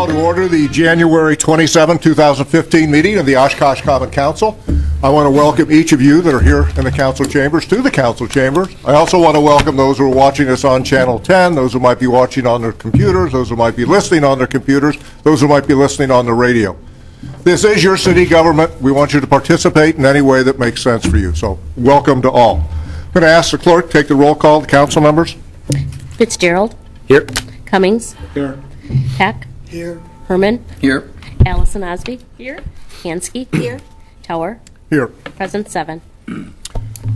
call to order the January 27, 2015 meeting of the Oshkosh Common Council. I want to welcome each of you that are here in the council chambers to the council chambers. I also want to welcome those who are watching us on Channel 10, those who might be watching on their computers, those who might be listening on their computers, those who might be listening on the radio. This is your city government. We want you to participate in any way that makes sense for you, so welcome to all. I'm going to ask the clerk to take the roll call of the council members. Fitzgerald. Here. Cummings. Here. Heck. Here. Herman. Here. Allison Osby. Here. Hansky. Here. Tower. Here. Present 7. Okay,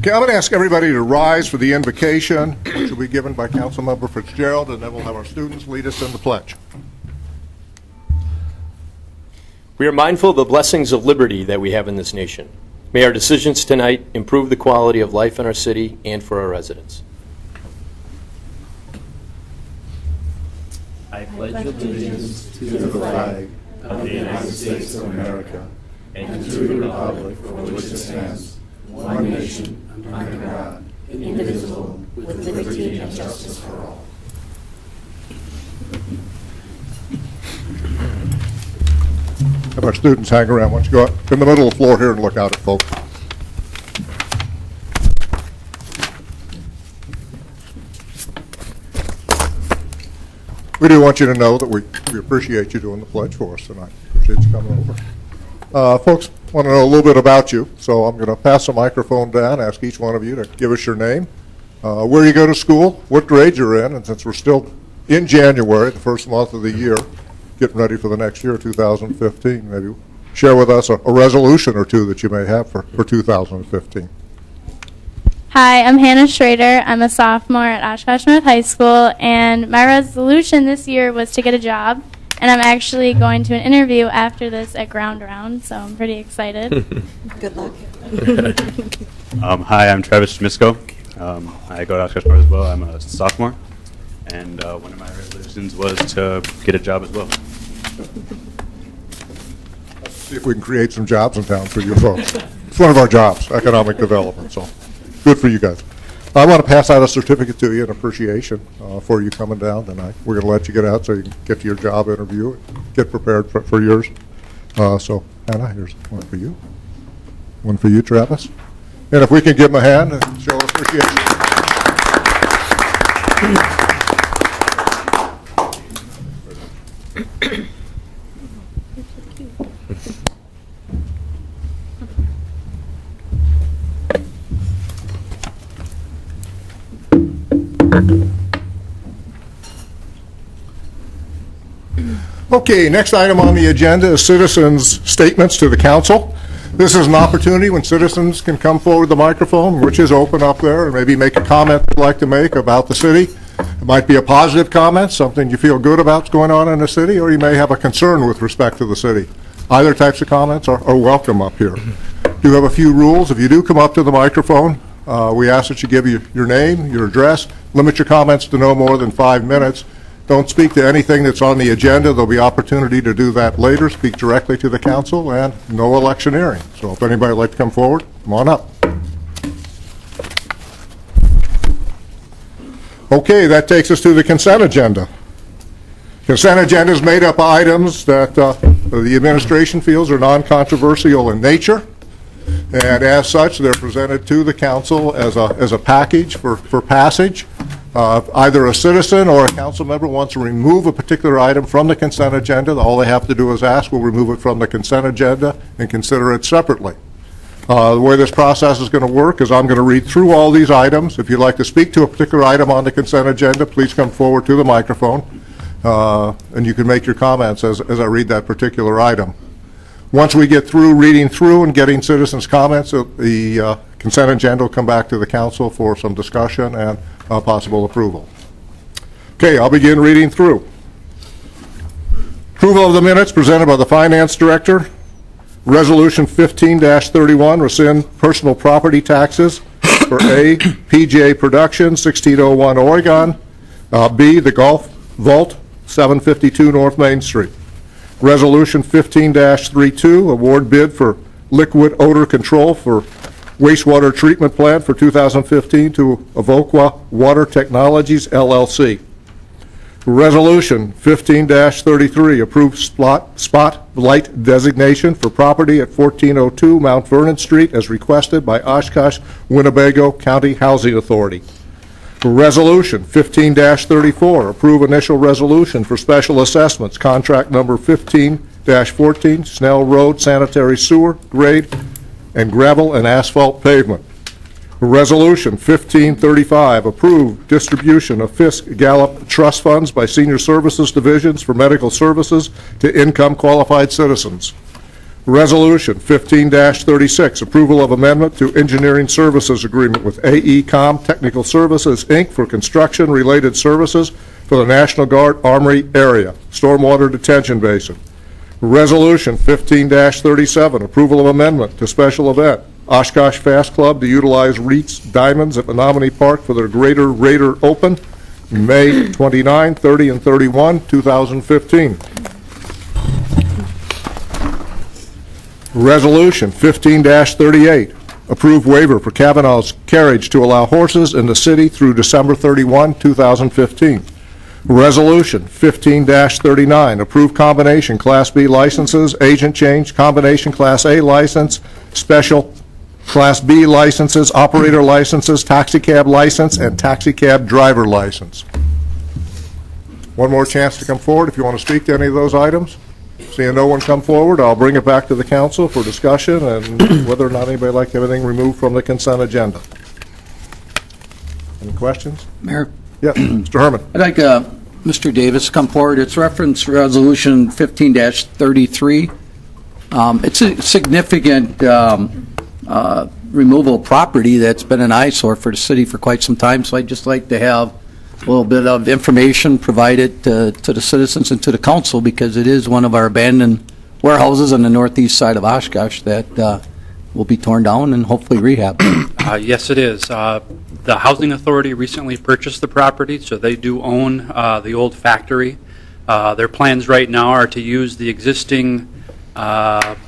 I'm going to ask everybody to rise for the invocation, which will be given by Councilmember Fitzgerald, and then we'll have our students lead us in the pledge. We are mindful of the blessings of liberty that we have in this nation. May our decisions tonight improve the quality of life in our city and for our residents. I pledge allegiance to the flag of the United States of America and to the republic for which it stands, one nation, under God, indivisible, with liberty and justice for all. Have our students hang around. Why don't you go out in the middle of the floor here and look out at folks. We do want you to know that we appreciate you doing the pledge for us tonight. Appreciate you coming over. Folks want to know a little bit about you, so I'm going to pass the microphone down, ask each one of you to give us your name, where you go to school, what grade you're in, and since we're still in January, the first month of the year, getting ready for the next year, 2015, maybe share with us a resolution or two that you may have for 2015. Hi, I'm Hannah Schrader. I'm a sophomore at Oshkosh North High School, and my resolution this year was to get a job, and I'm actually going to an interview after this at Ground Round, so I'm pretty excited. Good luck. Hi, I'm Travis Schmisko. I go to Oshkosh North as well. I'm a sophomore, and one of my resolutions was to get a job as well. Let's see if we can create some jobs in town for you folks. It's one of our jobs, economic development, so good for you guys. I want to pass out a certificate to you in appreciation for you coming down tonight. We're going to let you get out so you can get to your job interview and get prepared for yours. So, Hannah, here's one for you. One for you, Travis. And if we can give them a hand and show appreciation. Okay, next item on the agenda is citizens' statements to the council. This is an opportunity when citizens can come forward to the microphone, which is open up there, and maybe make a comment they'd like to make about the city. It might be a positive comment, something you feel good about going on in the city, or you may have a concern with respect to the city. Either types of comments are welcome up here. We do have a few rules. If you do come up to the microphone, we ask that you give your name, your address, limit your comments to no more than 5 minutes. Don't speak to anything that's on the agenda. There'll be opportunity to do that later. Speak directly to the council, and no electioneering. So if anybody would like to come forward, come on up. Okay, that takes us to the consent agenda. Consent agenda is made up of items that the administration feels are non-controversial in nature, and as such, they're presented to the council as a package for passage. Either a citizen or a council member wants to remove a particular item from the consent agenda, all they have to do is ask, we'll remove it from the consent agenda and consider it separately. The way this process is going to work is I'm going to read through all these items. If you'd like to speak to a particular item on the consent agenda, please come forward to the microphone, and you can make your comments as I read that particular item. Once we get through reading through and getting citizens' comments, the consent agenda will come back to the council for some discussion and possible approval. Okay, I'll begin reading through. Approval of the minutes presented by the Finance Director. Resolution 15-31, rescind personal property taxes for A, PJ Productions, 1601 Oregon, B, the Golf Vault, 752 North Main Street. Resolution 15-32, award bid for liquid odor control for wastewater treatment plant for 2015 to Evoqua Water Technologies, LLC. Resolution 15-33, approve spotlight designation for property at 1402 Mount Vernon Street as requested by Oshkosh Winnebago County Housing Authority. Resolution 15-34, approve initial resolution for special assessments, contract number 15-14, Snell Road sanitary sewer, grade, and gravel and asphalt pavement. Resolution 1535, approve distribution of Fisk Gallup trust funds by senior services divisions for medical services to income qualified citizens. Resolution 15-36, approval of amendment to engineering services agreement with AECom Technical Services, Inc. for construction-related services for the National Guard Armory area, stormwater detention basin. Resolution 15-37, approval of amendment to special event, Oshkosh Fast Club to utilize Reed's Diamonds at Menominee Park for their Greater Raider Open, May 29, 30, and 31, 2015. Resolution 15-38, approve waiver for Kavanaugh's carriage to allow horses in the city through December 31, 2015. Resolution 15-39, approve combination Class B licenses, agent change, combination Class A license, special Class B licenses, operator licenses, taxicab license, and taxicab driver license. One more chance to come forward if you want to speak to any of those items. Seeing no one come forward, I'll bring it back to the council for discussion and whether or not anybody would like to have anything removed from the consent agenda. Any questions? Mayor, Yes, Mr. Herman. I'd like Mr. Davis to come forward. It's reference Resolution 15-33. It's a significant removal of property that's been an eyesore for the city for quite some time, so I'd just like to have a little bit of information provided to the citizens and to the council, because it is one of our abandoned warehouses on the northeast side of Oshkosh that will be torn down and hopefully rehabbed. Yes, it is. The Housing Authority recently purchased the property, so they do own the old factory. Their plans right now are to use the existing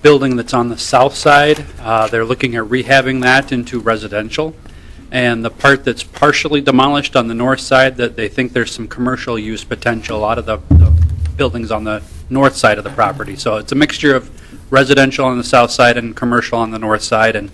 building that's on the south side. They're looking at rehabbing that into residential. And the part that's partially demolished on the north side, that they think there's some commercial use potential out of the buildings on the north side of the property. So it's a mixture of residential on the south side and commercial on the north side. And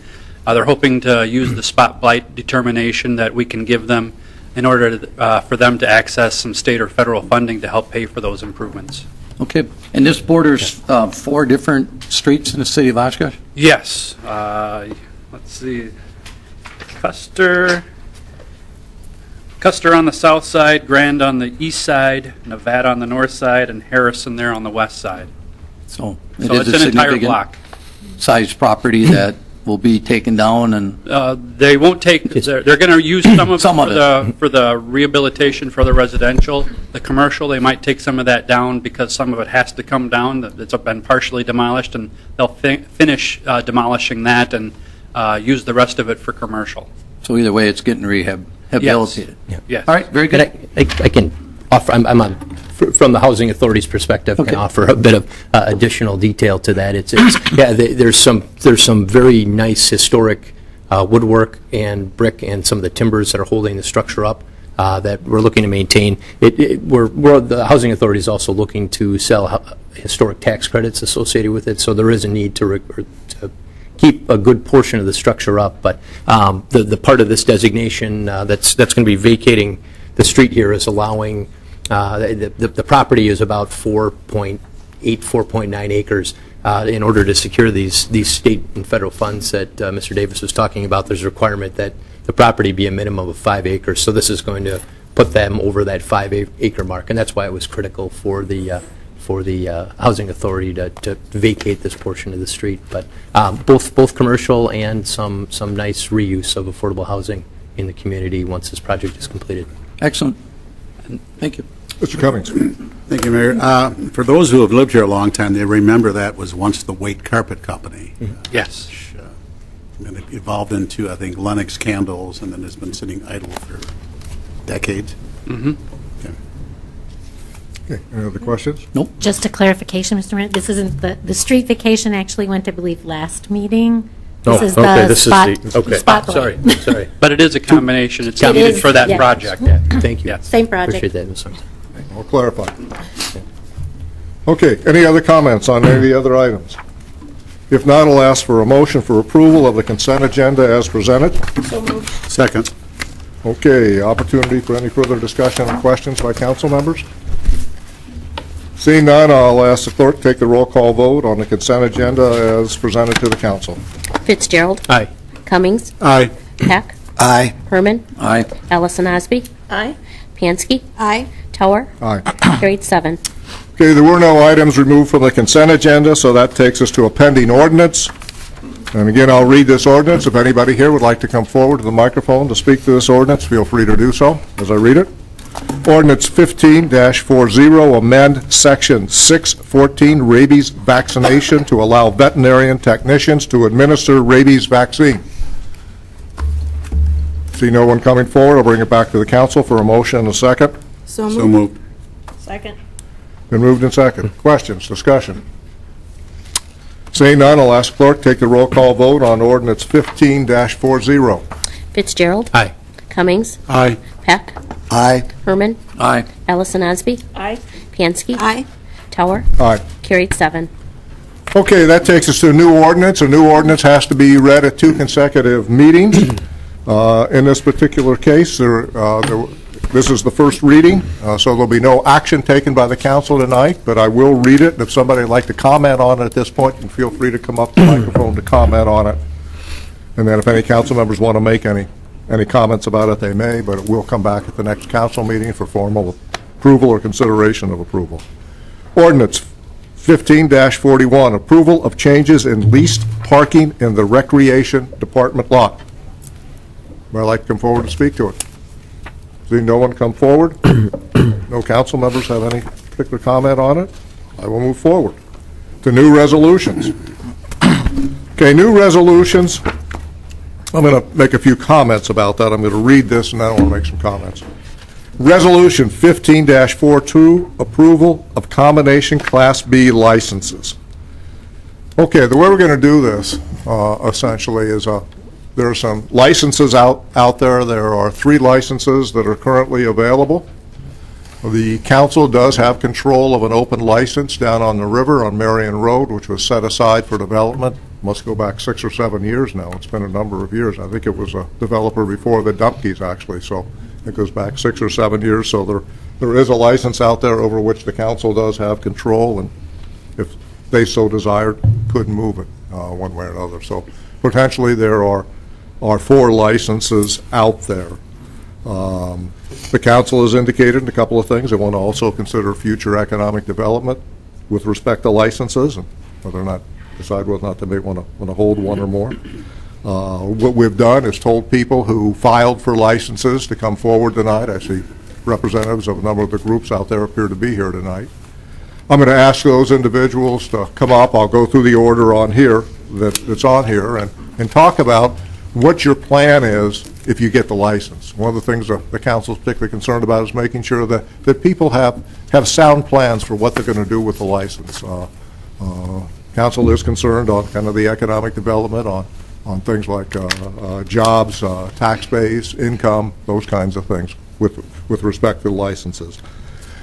they're hoping to use the spotlight determination that we can give them in order to, for them to access some state or federal funding to help pay for those improvements. Okay, and this borders 4 different streets in the city of Oshkosh? Yes. Let's see. Custer on the south side, Grand on the east side, Nevada on the north side, and Harrison there on the west side. So So it's an entire block. Size property that will be taken down, and They won't take, they're going to use some of Some of it for the rehabilitation for the residential. The commercial, they might take some of that down because some of it has to come down. It's been partially demolished, and they'll finish demolishing that and use the rest of it for commercial. so either way, it's getting rehabilitated. Yes. All right, very But good. I can offer, I'm on, from the Housing Authority's perspective, Okay. can offer a bit of additional detail to that. It's yeah, there's some very nice historic woodwork and brick and some of the timbers that are holding the structure up that we're looking to maintain. The Housing Authority is also looking to sell historic tax credits associated with it, so there is a need to keep a good portion of the structure up. But the part of this designation that's going to be vacating the street here is allowing, the property is about 4.8, 4.9 acres. In order to secure these state and federal funds that Mr. Davis was talking about, there's a requirement that the property be a minimum of 5 acres. So this is going to put them over that 5-acre mark, and that's why it was critical for the Housing Authority to vacate this portion of the street. But both commercial and some nice reuse of affordable housing in the community once this project is completed. Excellent. Thank you. Mr. Cummings. Thank you, Mayor. For those who have lived here a long time, they remember that was once the Waite Carpet Company. Yes. And it evolved into, I think, Lennox Candles, and then it's been sitting idle for decades. Mm-hmm. Okay, any other questions? Just a clarification, Mr. Mayor, this isn't, the street vacation actually went, I believe, last meeting. Oh, This is okay, the this is spot, the, okay, spotlight. sorry. But it is a combination. It's It needed is, for that yeah. project. Thank you. Yes. Same project. Appreciate that, Ms. Thompson. I'll clarify. Okay, any other comments on any of the other items? If not, I'll ask for a motion for approval of the consent agenda as presented. Second. Okay, opportunity for any further discussion or questions by council members? Seeing none, I'll ask the clerk to take the roll call vote on the consent agenda as presented to the council. Fitzgerald. Aye. Cummings. Aye. Peck. Aye. Herman. Aye. Ellison Osby. Aye. Pansky. Aye. Tower. Aye. Carried 7. Okay, there were no items removed from the consent agenda, so that takes us to a pending ordinance. And again, I'll read this ordinance. If anybody here would like to come forward to the microphone to speak to this ordinance, feel free to do so as I read it. Ordinance 15-40, amend Section 614, rabies vaccination to allow veterinarian technicians to administer rabies vaccine. See no one coming forward, I'll bring it back to the council for a motion and a second. So So moved. Second. Been moved and second. Questions, discussion? Seeing none, I'll ask clerk to take the roll call vote on ordinance 15-40. Fitzgerald. Aye. Cummings. Aye. Peck. Aye. Herman. Aye. Ellison Osby. Aye. Pansky. Aye. Tower. Aye. Carried 7. Okay, that takes us to a new ordinance. A new ordinance has to be read at 2 consecutive meetings. In this particular case, this is the first reading, so there'll be no action taken by the council tonight, but I will read it, and if somebody would like to comment on it at this point, then feel free to come up to the microphone to comment on it. And then if any council members want to make any comments about it, they may, but it will come back at the next council meeting for formal approval or consideration of approval. Ordinance 15-41, approval of changes in leased parking in the Recreation Department lot. Would I like to come forward to speak to it? Seeing no one come forward, no council members have any particular comment on it, I will move forward to new resolutions. Okay, new resolutions. I'm going to make a few comments about that. I'm going to read this and then I want to make some comments. Resolution 15-42, approval of combination Class B licenses. Okay, the way we're going to do this, essentially, is there are some licenses out there. There are 3 licenses that are currently available. The council does have control of an open license down on the river on Marion Road, which was set aside for development. Must go back 6 or 7 years now. It's been a number of years. I think it was a developer before the Dumpkeys, actually, so it goes back 6 or 7 years. So there is a license out there over which the council does have control, and if they so desired, could move it one way or another. So potentially there are 4 licenses out there. The council has indicated a couple of things. They want to also consider future economic development with respect to licenses, and whether or not decide whether or not they may want to hold one or more. What we've done is told people who filed for licenses to come forward tonight. I see representatives of a number of the groups out there appear to be here tonight. I'm going to ask those individuals to come up. I'll go through the order on here that's on here and talk about what your plan is if you get the license. One of the things the council is particularly concerned about is making sure that people have sound plans for what they're going to do with the license. Council is concerned on kind of the economic development, on things like jobs, tax base, income, those kinds of things with respect to licenses.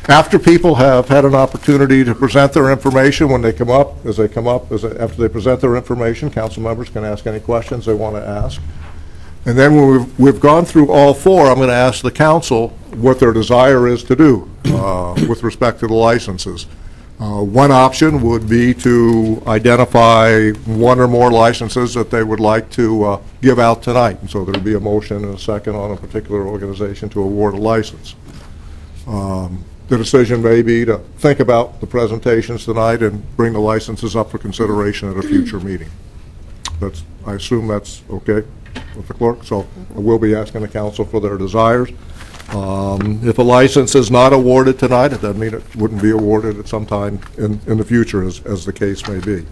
After people have had an opportunity to present their information, when they come up, after they present their information, council members can ask any questions they want to ask. And then when we've gone through all 4, I'm going to ask the council what their desire is to do with respect to the licenses. One option would be to identify 1 or more licenses that they would like to give out tonight. And so there would be a motion and a second on a particular organization to award a license. The decision may be to think about the presentations tonight and bring the licenses up for consideration at a future meeting. I assume that's okay with the clerk, so I will be asking the council for their desires. If a license is not awarded tonight, it doesn't mean it wouldn't be awarded at some time in the future, as the case may be.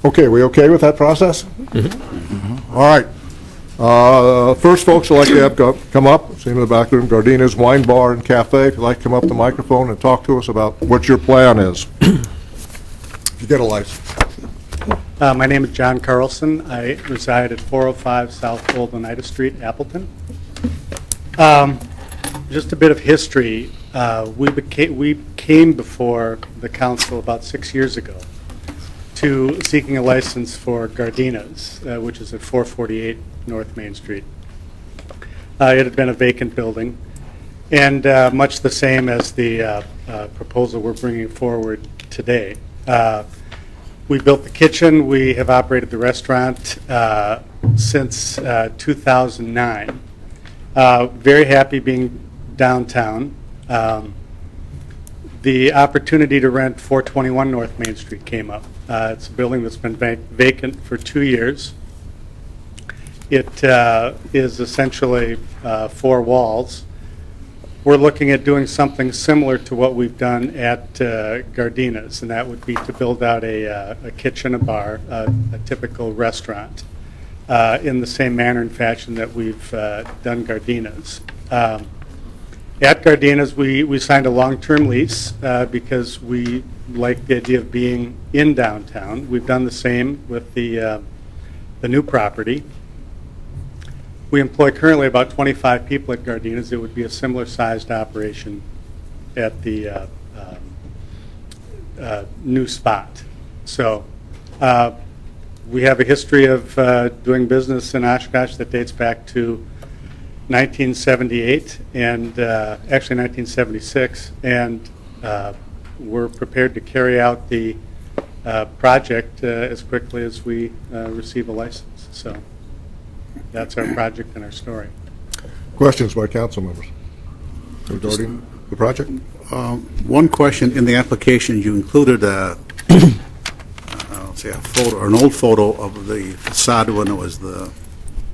Okay, we okay with that process? Mm-hmm. All right. First folks would like to have come up, see in the back room, Gardina's Wine Bar and Cafe. If you'd like to come up to the microphone and talk to us about what your plan is. If you get a license. My name is John Carlson. I reside at 405 South Old Oneida Street, Appleton. Just a bit of history. We came before the council about 6 years ago to seeking a license for Gardina's, which is at 448 North Main Street. It had been a vacant building, and much the same as the proposal we're bringing forward today. We built the kitchen. We have operated the restaurant since 2009. Very happy being downtown. The opportunity to rent 421 North Main Street came up. It's a building that's been vacant for 2 years. It is essentially 4 walls. We're looking at doing something similar to what we've done at Gardina's, and that would be to build out a kitchen, a bar, a typical restaurant, in the same manner and fashion that we've done Gardina's. At Gardina's, we signed a long-term lease because we like the idea of being in downtown. We've done the same with the new property. We employ currently about 25 people at Gardina's. It would be a similar-sized operation at the new spot. So we have a history of doing business in Oshkosh that dates back to 1978 and actually 1976, and we're prepared to carry out the project as quickly as we receive a license. So that's our project and our story. Questions by council members regarding the project? One question, in the application, you included a photo, or an old photo of the facade when it was the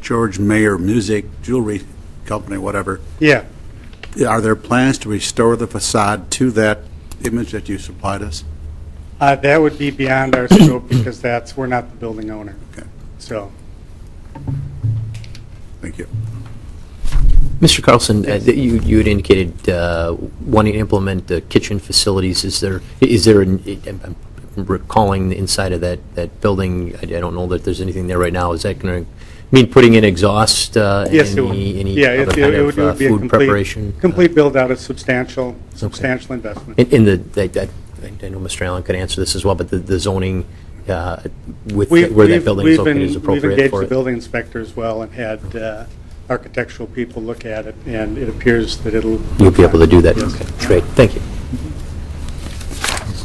George Mayer Music Jewelry Company, whatever. Yeah. Are there plans to restore the facade to that image that you supplied us? That would be beyond our scope because we're not the building owner. Okay. So. Thank you. Mr. Carlson, you had indicated wanting to implement kitchen facilities. Is there I'm recalling the inside of that building, I don't know that there's anything there right now. Is that going to mean putting in exhaust? Yes, it would. Yeah, other kind it would of be a food preparation? complete build-out, a substantial investment. I know Mr. Allen could answer this as well, but the zoning with where that building is located is appropriate for We've engaged it? the building inspector as well and had architectural people look at it, and it appears that it'll... You'll be able to do that? Okay, great, thank you.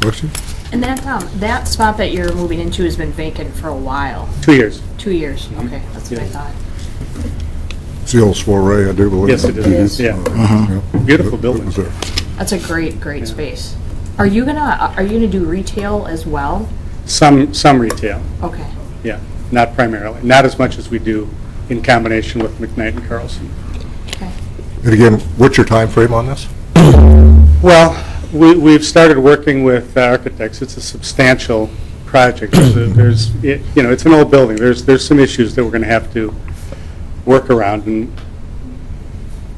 Question? And that spot that you're moving into has been vacant for a while. 2 years. 2 years, okay, that's what I thought. It's the old soiree, I do believe. Yes, it is. Yeah. Beautiful building. It was there. That's a great space. Are you gonna do retail as well? Some retail. Okay. Yeah, not primarily. Not as much as we do in combination with McKnight and Carlson. Okay. And again, what's your time frame on this? Well, we've started working with architects. It's a substantial project. It's an old building. There's some issues that we're going to have to work around, and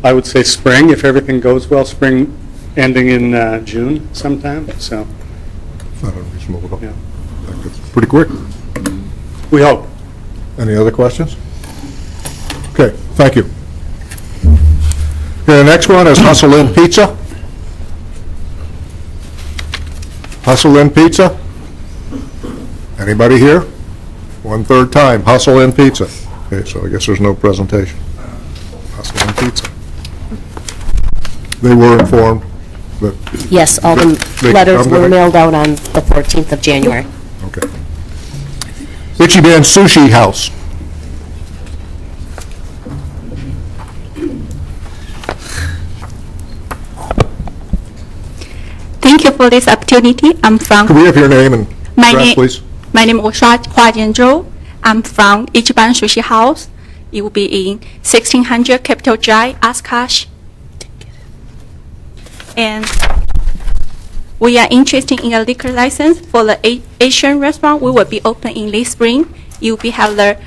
I would say spring, if everything goes well, spring ending in June sometime. So. Not unreasonable at all. Yeah. I think it's pretty quick. We hope. Any other questions? Okay, thank you. Okay, the next one is Hustle Inn Pizza. Hustle Inn Pizza? Anybody here? 1/3 time, Hustle Inn Pizza. Okay, so I guess there's no presentation. Hustle Inn Pizza. They were informed that... Yes, all the letters were mailed out on the 14th of January. Okay. Ichiban Sushi House. Thank you for this opportunity. I'm from... Could we have your name and address, please? My name is Oshkosh Zhou. I'm from Ichiban Sushi House. It will be in 1600 Capitol Drive, Oshkosh. And we are interested in a liquor license for the Asian restaurant. We will be open in this spring. You will have the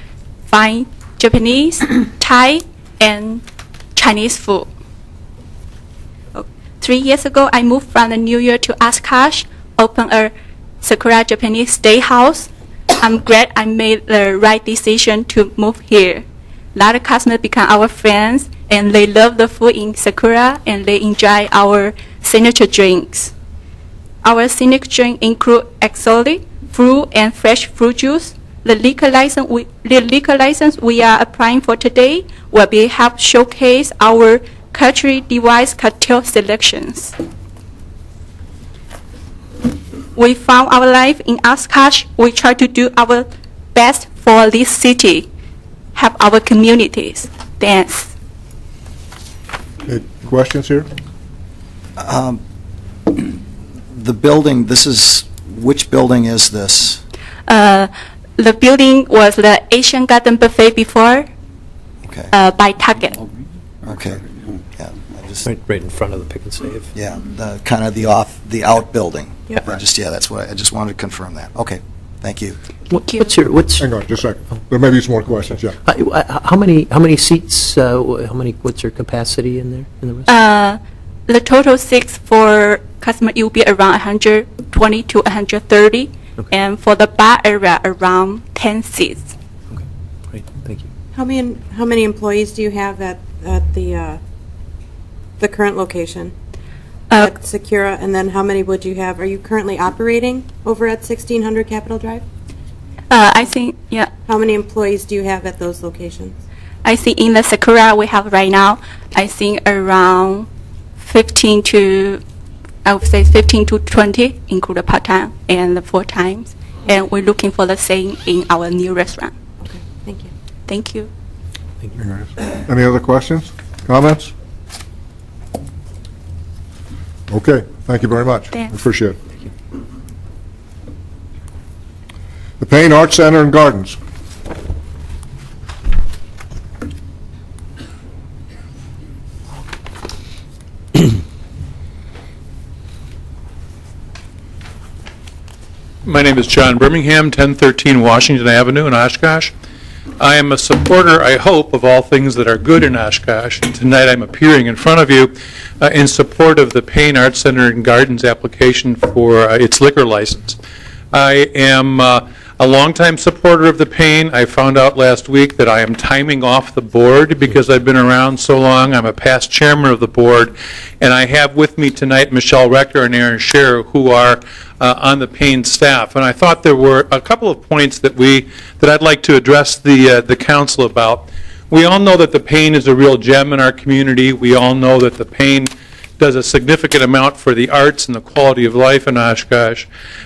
fine Japanese, Thai, and Chinese food. 3 years ago, I moved from the New York to Oshkosh, opened a Sakura Japanese steakhouse. I'm glad I made the right decision to move here. A lot of customers become our friends, and they love the food in Sakura, and they enjoy our signature drinks. Our signature drink include exotic fruit and fresh fruit juice. The liquor license we are applying for today will be help showcase our culturally devised cocktail selections. We found our life in Oshkosh. We try to do our best for this city, help our communities. Thanks. Any questions here? The building, which building is this? The building was the Asian Garden Buffet before, Okay. by Target. Okay. Yeah. Right in front of the Pick and Save. Yeah. The kind of the outbuilding. Yeah. That's what I just wanted to confirm that. Okay. Thank you. Hang on, just a second. There may be some more questions, yeah. How many seats, what's your capacity in there, in the restaurant? The total seats for customer will be around 120 to 130, and for the bar area, around 10 seats. Okay, great, thank you. How many employees do you have at the current location? At Secura, and then how many would you have? Are you currently operating over at 1600 Capitol Drive? I think, yeah. How many employees do you have at those locations? I think in the Sakura we have right now, I think around 15 to 20, include part-time and the full-times. And we're looking for the same in our new restaurant. Okay, thank you. Thank you. Thank you. Any other questions, comments? Okay, thank you very much. Thanks. Appreciate it. The Payne Arts Center and Gardens. My name is John Birmingham, 1013 Washington Avenue in Oshkosh. I am a supporter, I hope, of all things that are good in Oshkosh, and tonight I'm appearing in front of you in support of the Payne Arts Center and Gardens application for its liquor license. I am a longtime supporter of the Payne. I found out last week that I am timing off the board because I've been around so long. I'm a past chairman of the board, and I have with me tonight Michelle Rector and Aaron Scherer, who are on the Payne staff. And I thought there were a couple of points that I'd like to address the council about. We all know that the Payne is a real gem in our community. We all know that the Payne does a significant amount for the arts and the quality of life in Oshkosh.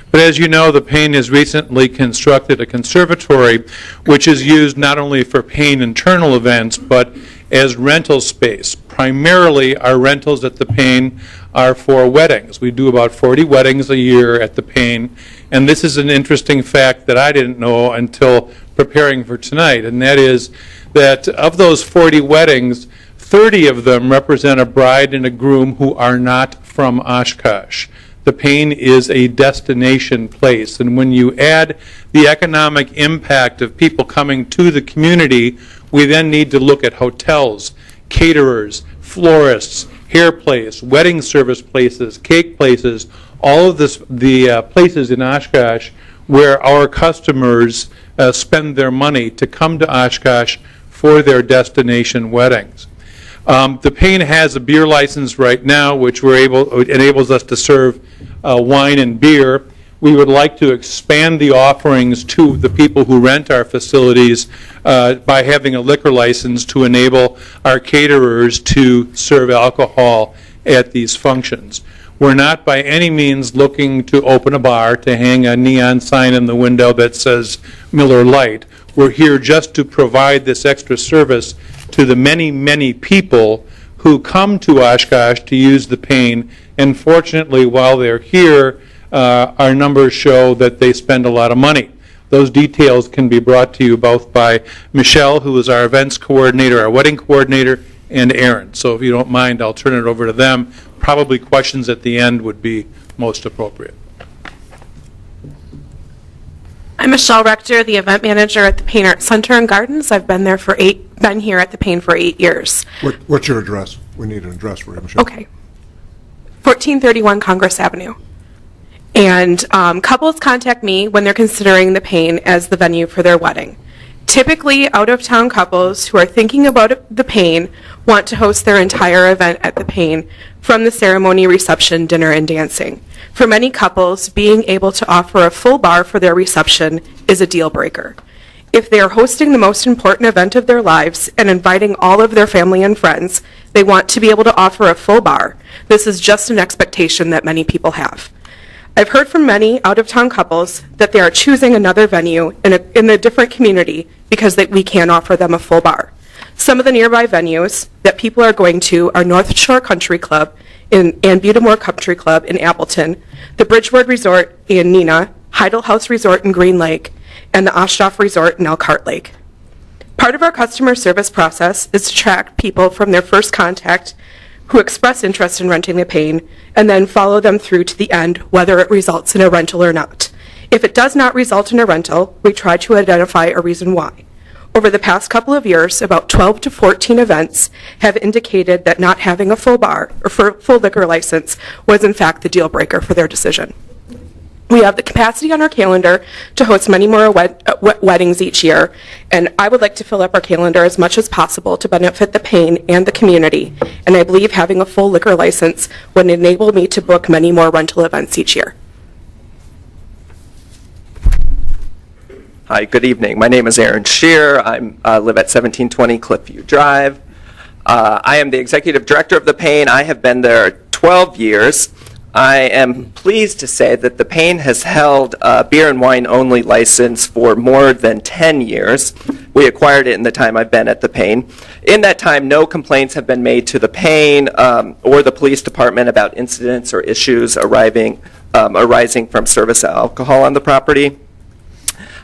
But as you know, the Payne has recently constructed a conservatory which is used not only for Payne internal events, but as rental space. Primarily, our rentals at the Payne are for weddings. We do about 40 weddings a year at the Payne, and this is an interesting fact that I didn't know until preparing for tonight, and that is that of those 40 weddings, 30 of them represent a bride and a groom who are not from Oshkosh. The Payne is a destination place, and when you add the economic impact of people coming to the community, we then need to look at hotels, caterers, florists, hair place, wedding service places, cake places, all of the places in Oshkosh where our customers spend their money to come to Oshkosh for their destination weddings. The Payne has a beer license right now, which enables us to serve wine and beer. We would like to expand the offerings to the people who rent our facilities by having a liquor license to enable our caterers to serve alcohol at these functions. We're not by any means looking to open a bar to hang a neon sign in the window that says Miller Lite. We're here just to provide this extra service to the many, many people who come to Oshkosh to use the Payne. And fortunately, while they're here, our numbers show that they spend a lot of money. Those details can be brought to you both by Michelle, who is our events coordinator, our wedding coordinator, and Aaron. So if you don't mind, I'll turn it over to them. Probably questions at the end would be most appropriate. I'm Michelle Rector, the event manager at the Payne Arts Center and Gardens. I've been here at the Payne for 8 years. What's your address? We need an address for you, Michelle. Okay. 1431 Congress Avenue. And couples contact me when they're considering the Payne as the venue for their wedding. Typically, out-of-town couples who are thinking about the Pain want to host their entire event at the Pain, from the ceremony, reception, dinner, and dancing. For many couples, being able to offer a full bar for their reception is a deal breaker. If they are hosting the most important event of their lives and inviting all of their family and friends, they want to be able to offer a full bar. This is just an expectation that many people have. I've heard from many out-of-town couples that they are choosing another venue in a different community because we can offer them a full bar. Some of the nearby venues that people are going to are North Shore Country Club and Butamore Country Club in Appleton, the Bridgewood Resort in Neenah, Heidel House Resort in Green Lake, and the Oshkosh Resort in Elkhart Lake. Part of our customer service process is to track people from their first contact who express interest in renting the Pain, and then follow them through to the end, whether it results in a rental or not. If it does not result in a rental, we try to identify a reason why. Over the past couple of years, about 12 to 14 events have indicated that not having a full bar or full liquor license was in fact the deal breaker for their decision. We have the capacity on our calendar to host many more weddings each year, and I would like to fill up our calendar as much as possible to benefit the Pain and the community, and I believe having a full liquor license would enable me to book many more rental events each year. Hi, good evening. My name is Aaron Shear. I live at 1720 Cliffview Drive. I am the executive director of the Pain. I have been there 12 years. I am pleased to say that the Pain has held a beer and wine only license for more than 10 years. We acquired it in the time I've been at the Pain. In that time, no complaints have been made to the Pain or the police department about incidents or issues arising from service of alcohol on the property.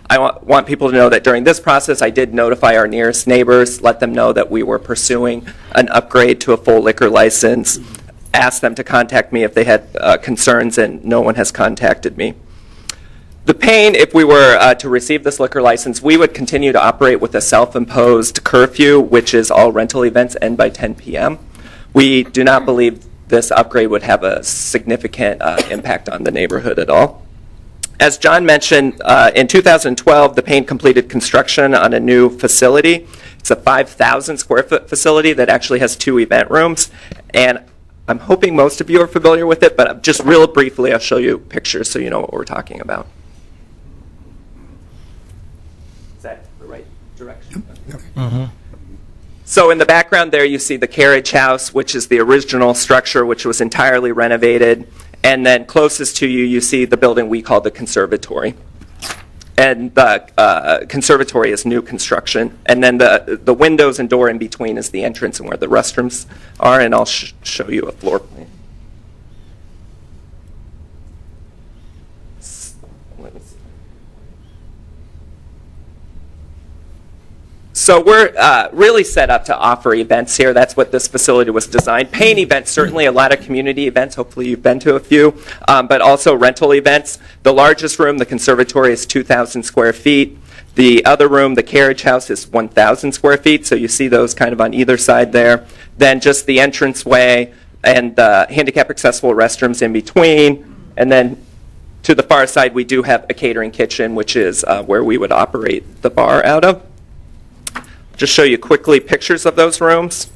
I want people to know that during this process, I did notify our nearest neighbors, let them know that we were pursuing an upgrade to a full liquor license, asked them to contact me if they had concerns, and no one has contacted me. The Pain, if we were to receive this liquor license, we would continue to operate with a self-imposed curfew, which is all rental events end by 10 p.m. We do not believe this upgrade would have a significant impact on the neighborhood at all. As John mentioned, in 2012, the Pain completed construction on a new facility. It's a 5,000 square foot facility that actually has 2 event rooms, and I'm hoping most of you are familiar with it, but just real briefly, I'll show you pictures so you know what we're talking about. Is that the right direction? Okay. So in the background there, you see the carriage house, which is the original structure, which was entirely renovated. And then closest to you, you see the building we call the conservatory. And the conservatory is new construction. And then the windows and door in between is the entrance and where the restrooms are. And I'll show you a floor plan. Let me see. So we're really set up to offer events here. That's what this facility was designed. Paying events, certainly a lot of community events. Hopefully you've been to a few, but also rental events. The largest room, the conservatory, is 2,000 square feet. The other room, the carriage house, is 1,000 square feet. So you see those kind of on either side there. Then just the entranceway and the handicap accessible restrooms in between. And then to the far side, we do have a catering kitchen, which is where we would operate the bar out of. Just show you quickly pictures of those rooms.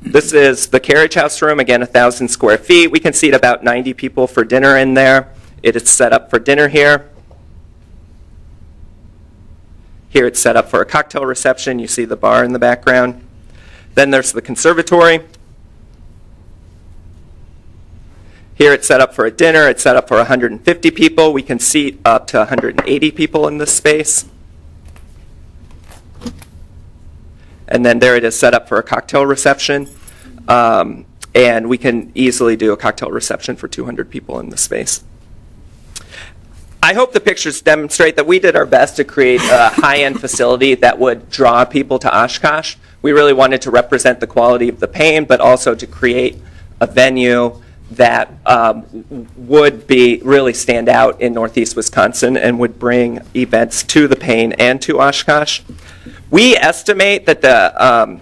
This is the carriage house room, again 1,000 square feet. We can seat about 90 people for dinner in there. It is set up for dinner here. Here it's set up for a cocktail reception. You see the bar in the background. Then there's the conservatory. Here it's set up for a dinner. It's set up for 150 people. We can seat up to 180 people in this space. And then there it is set up for a cocktail reception. And we can easily do a cocktail reception for 200 people in this space. I hope the pictures demonstrate that we did our best to create a high-end facility that would draw people to Oshkosh. We really wanted to represent the quality of the Pain, but also to create a venue that would be really stand out in Northeast Wisconsin and would bring events to the Pain and to Oshkosh. We estimate that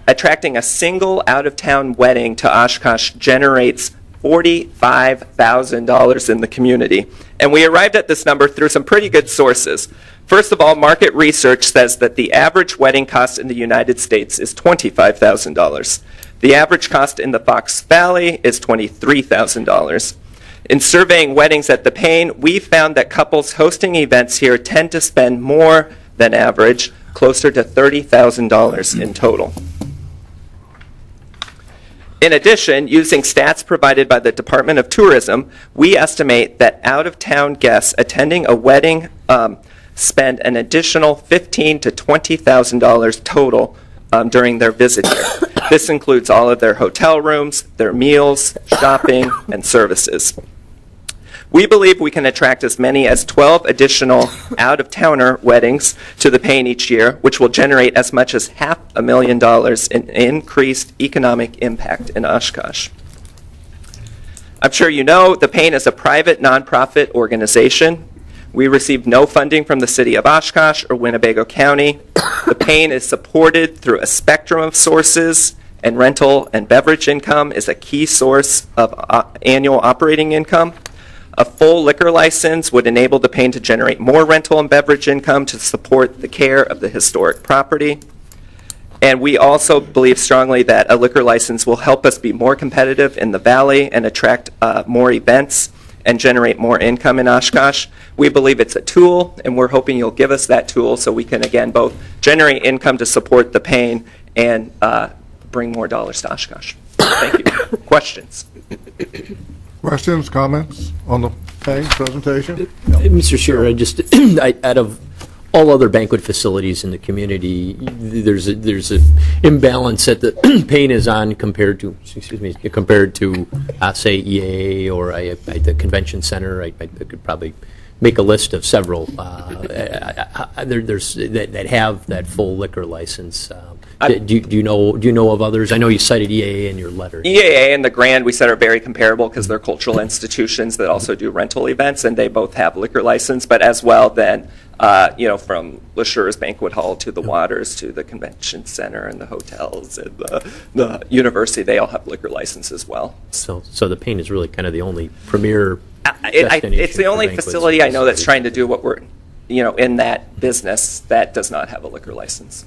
attracting a single out-of-town wedding to Oshkosh generates $45,000 in the community. And we arrived at this number through some pretty good sources. First of all, market research says that the average wedding cost in the United States is $25,000. The average cost in the Fox Valley is $23,000. In surveying weddings at the Payne, we found that couples hosting events here tend to spend more than average, closer to $30,000 in total. In addition, using stats provided by the Department of Tourism, we estimate that out-of-town guests attending a wedding spend an additional $15,000 to $20,000 total during their visit here. This includes all of their hotel rooms, their meals, shopping, and services. We believe we can attract as many as 12 additional out-of-towner weddings to the Payne each year, which will generate as much as $500,000 in increased economic impact in Oshkosh. I'm sure you know the Payne is a private nonprofit organization. We receive no funding from the City of Oshkosh or Winnebago County. The Payne is supported through a spectrum of sources, and rental and beverage income is a key source of annual operating income. A full liquor license would enable the Payne to generate more rental and beverage income to support the care of the historic property. And we also believe strongly that a liquor license will help us be more competitive in the valley and attract more events and generate more income in Oshkosh. We believe it's a tool, and we're hoping you'll give us that tool so we can, again, both generate income to support the Payne and bring more dollars to Oshkosh. Thank you. Questions? Questions, comments on the Payne presentation? Mr. Shearer, out of all other banquet facilities in the community, there's an imbalance that the Payne is on compared to say EAA or the convention center. I could probably make a list of several that have that full liquor license. Do you know of others? I know you cited EAA in your letter. EAA and the Grand, we said, are very comparable because they're cultural institutions that also do rental events, and they both have liquor license. But as well, then, from LeSure's Banquet Hall to the Waters to the Convention Center and the hotels and the university, they all have liquor license as well. So the Payne is really kind of the only premier it's the only facility I know that's trying to do what we're, in that business that does not have a liquor license.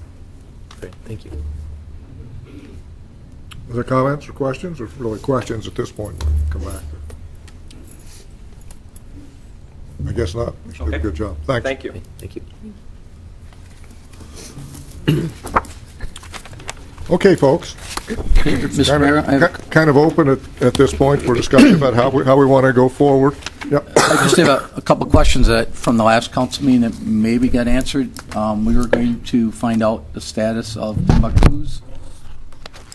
Great, thank you. Other comments or questions, or really questions at this point? Come back. I guess not. You did a good job. Thanks. Thank you. Thank you. Okay, folks. Mr. Mayor, kind of open at this point for discussion about how we want to go forward. Yep. I just have a couple questions from the last council meeting that maybe got answered. We were going to find out the status of Timbuktu's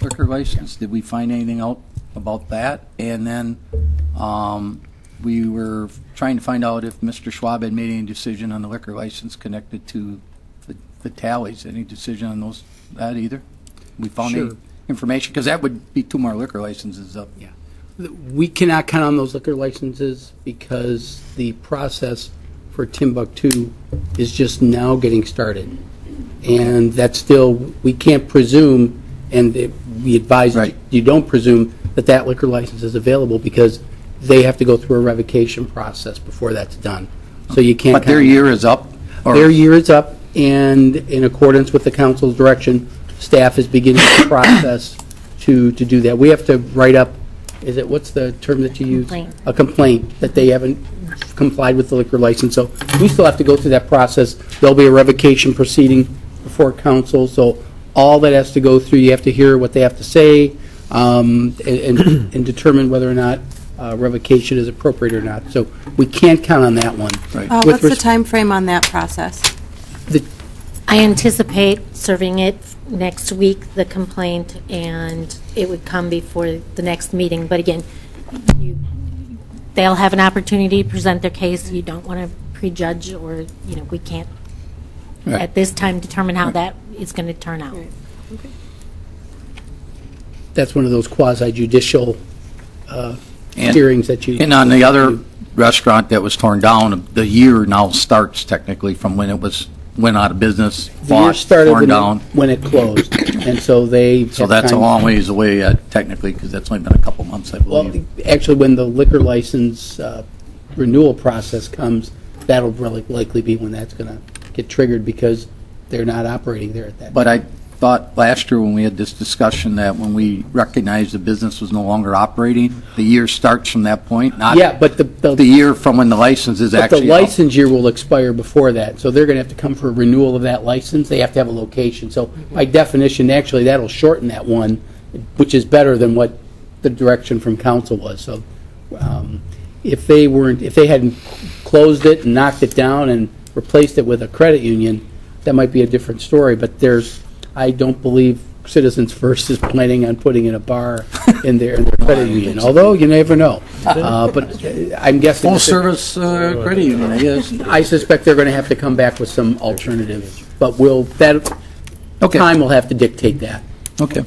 liquor license. Did we find anything out about that? And then we were trying to find out if Mr. Schwab had made any decision on the liquor license connected to the tallies. Any decision on that either? We found any information? Because that would be 2 more liquor licenses up. Yeah. We cannot count on those liquor licenses because the process for Timbuktu is just now getting started. And that's still, we can't presume, and we advise you don't presume that liquor license is available because they have to go through a revocation process before that's done. So you can't. But their year is up? Their year is up, and in accordance with the council's direction, staff is beginning the process to do that. We have to write up, what's the term that you use? Complaint. A complaint that they haven't complied with the liquor license. So we still have to go through that process. There'll be a revocation proceeding before council. So all that has to go through, you have to hear what they have to say and determine whether or not revocation is appropriate or not. So we can't count on that one. Right. What's the time frame on that process? I anticipate serving it next week, the complaint, and it would come before the next meeting. But again, they'll have an opportunity to present their case. You don't want to prejudge, or we can't at this time determine how that is going to turn out. Okay. That's one of those quasi-judicial hearings that you... And on the other restaurant that was torn down, the year now starts technically from when it was went out of business, The year bought, started torn down. when it closed, and so they. So have that's a time- long ways away technically, because that's only been a couple months, I Well, believe. actually, when the liquor license renewal process comes, that'll really likely be when that's going to get triggered, because they're not operating there at that. But I thought last year when we had this discussion that when we recognized the business was no longer operating, the year starts from that point, not Yeah, but the year from when the license is But actually the up. license year will expire before that, so they're going to have to come for a renewal of that license. They have to have a location. So by definition, actually, that'll shorten that one, which is better than what the direction from council was. So if they hadn't closed it and knocked it down and replaced it with a credit union, that might be a different story. But I don't believe Citizens First is planning on putting in a bar in their credit union, although you never know. But I'm guessing. Full service credit union, I guess. I suspect they're going to have to come back with some alternatives, but time will have to dictate that. Okay.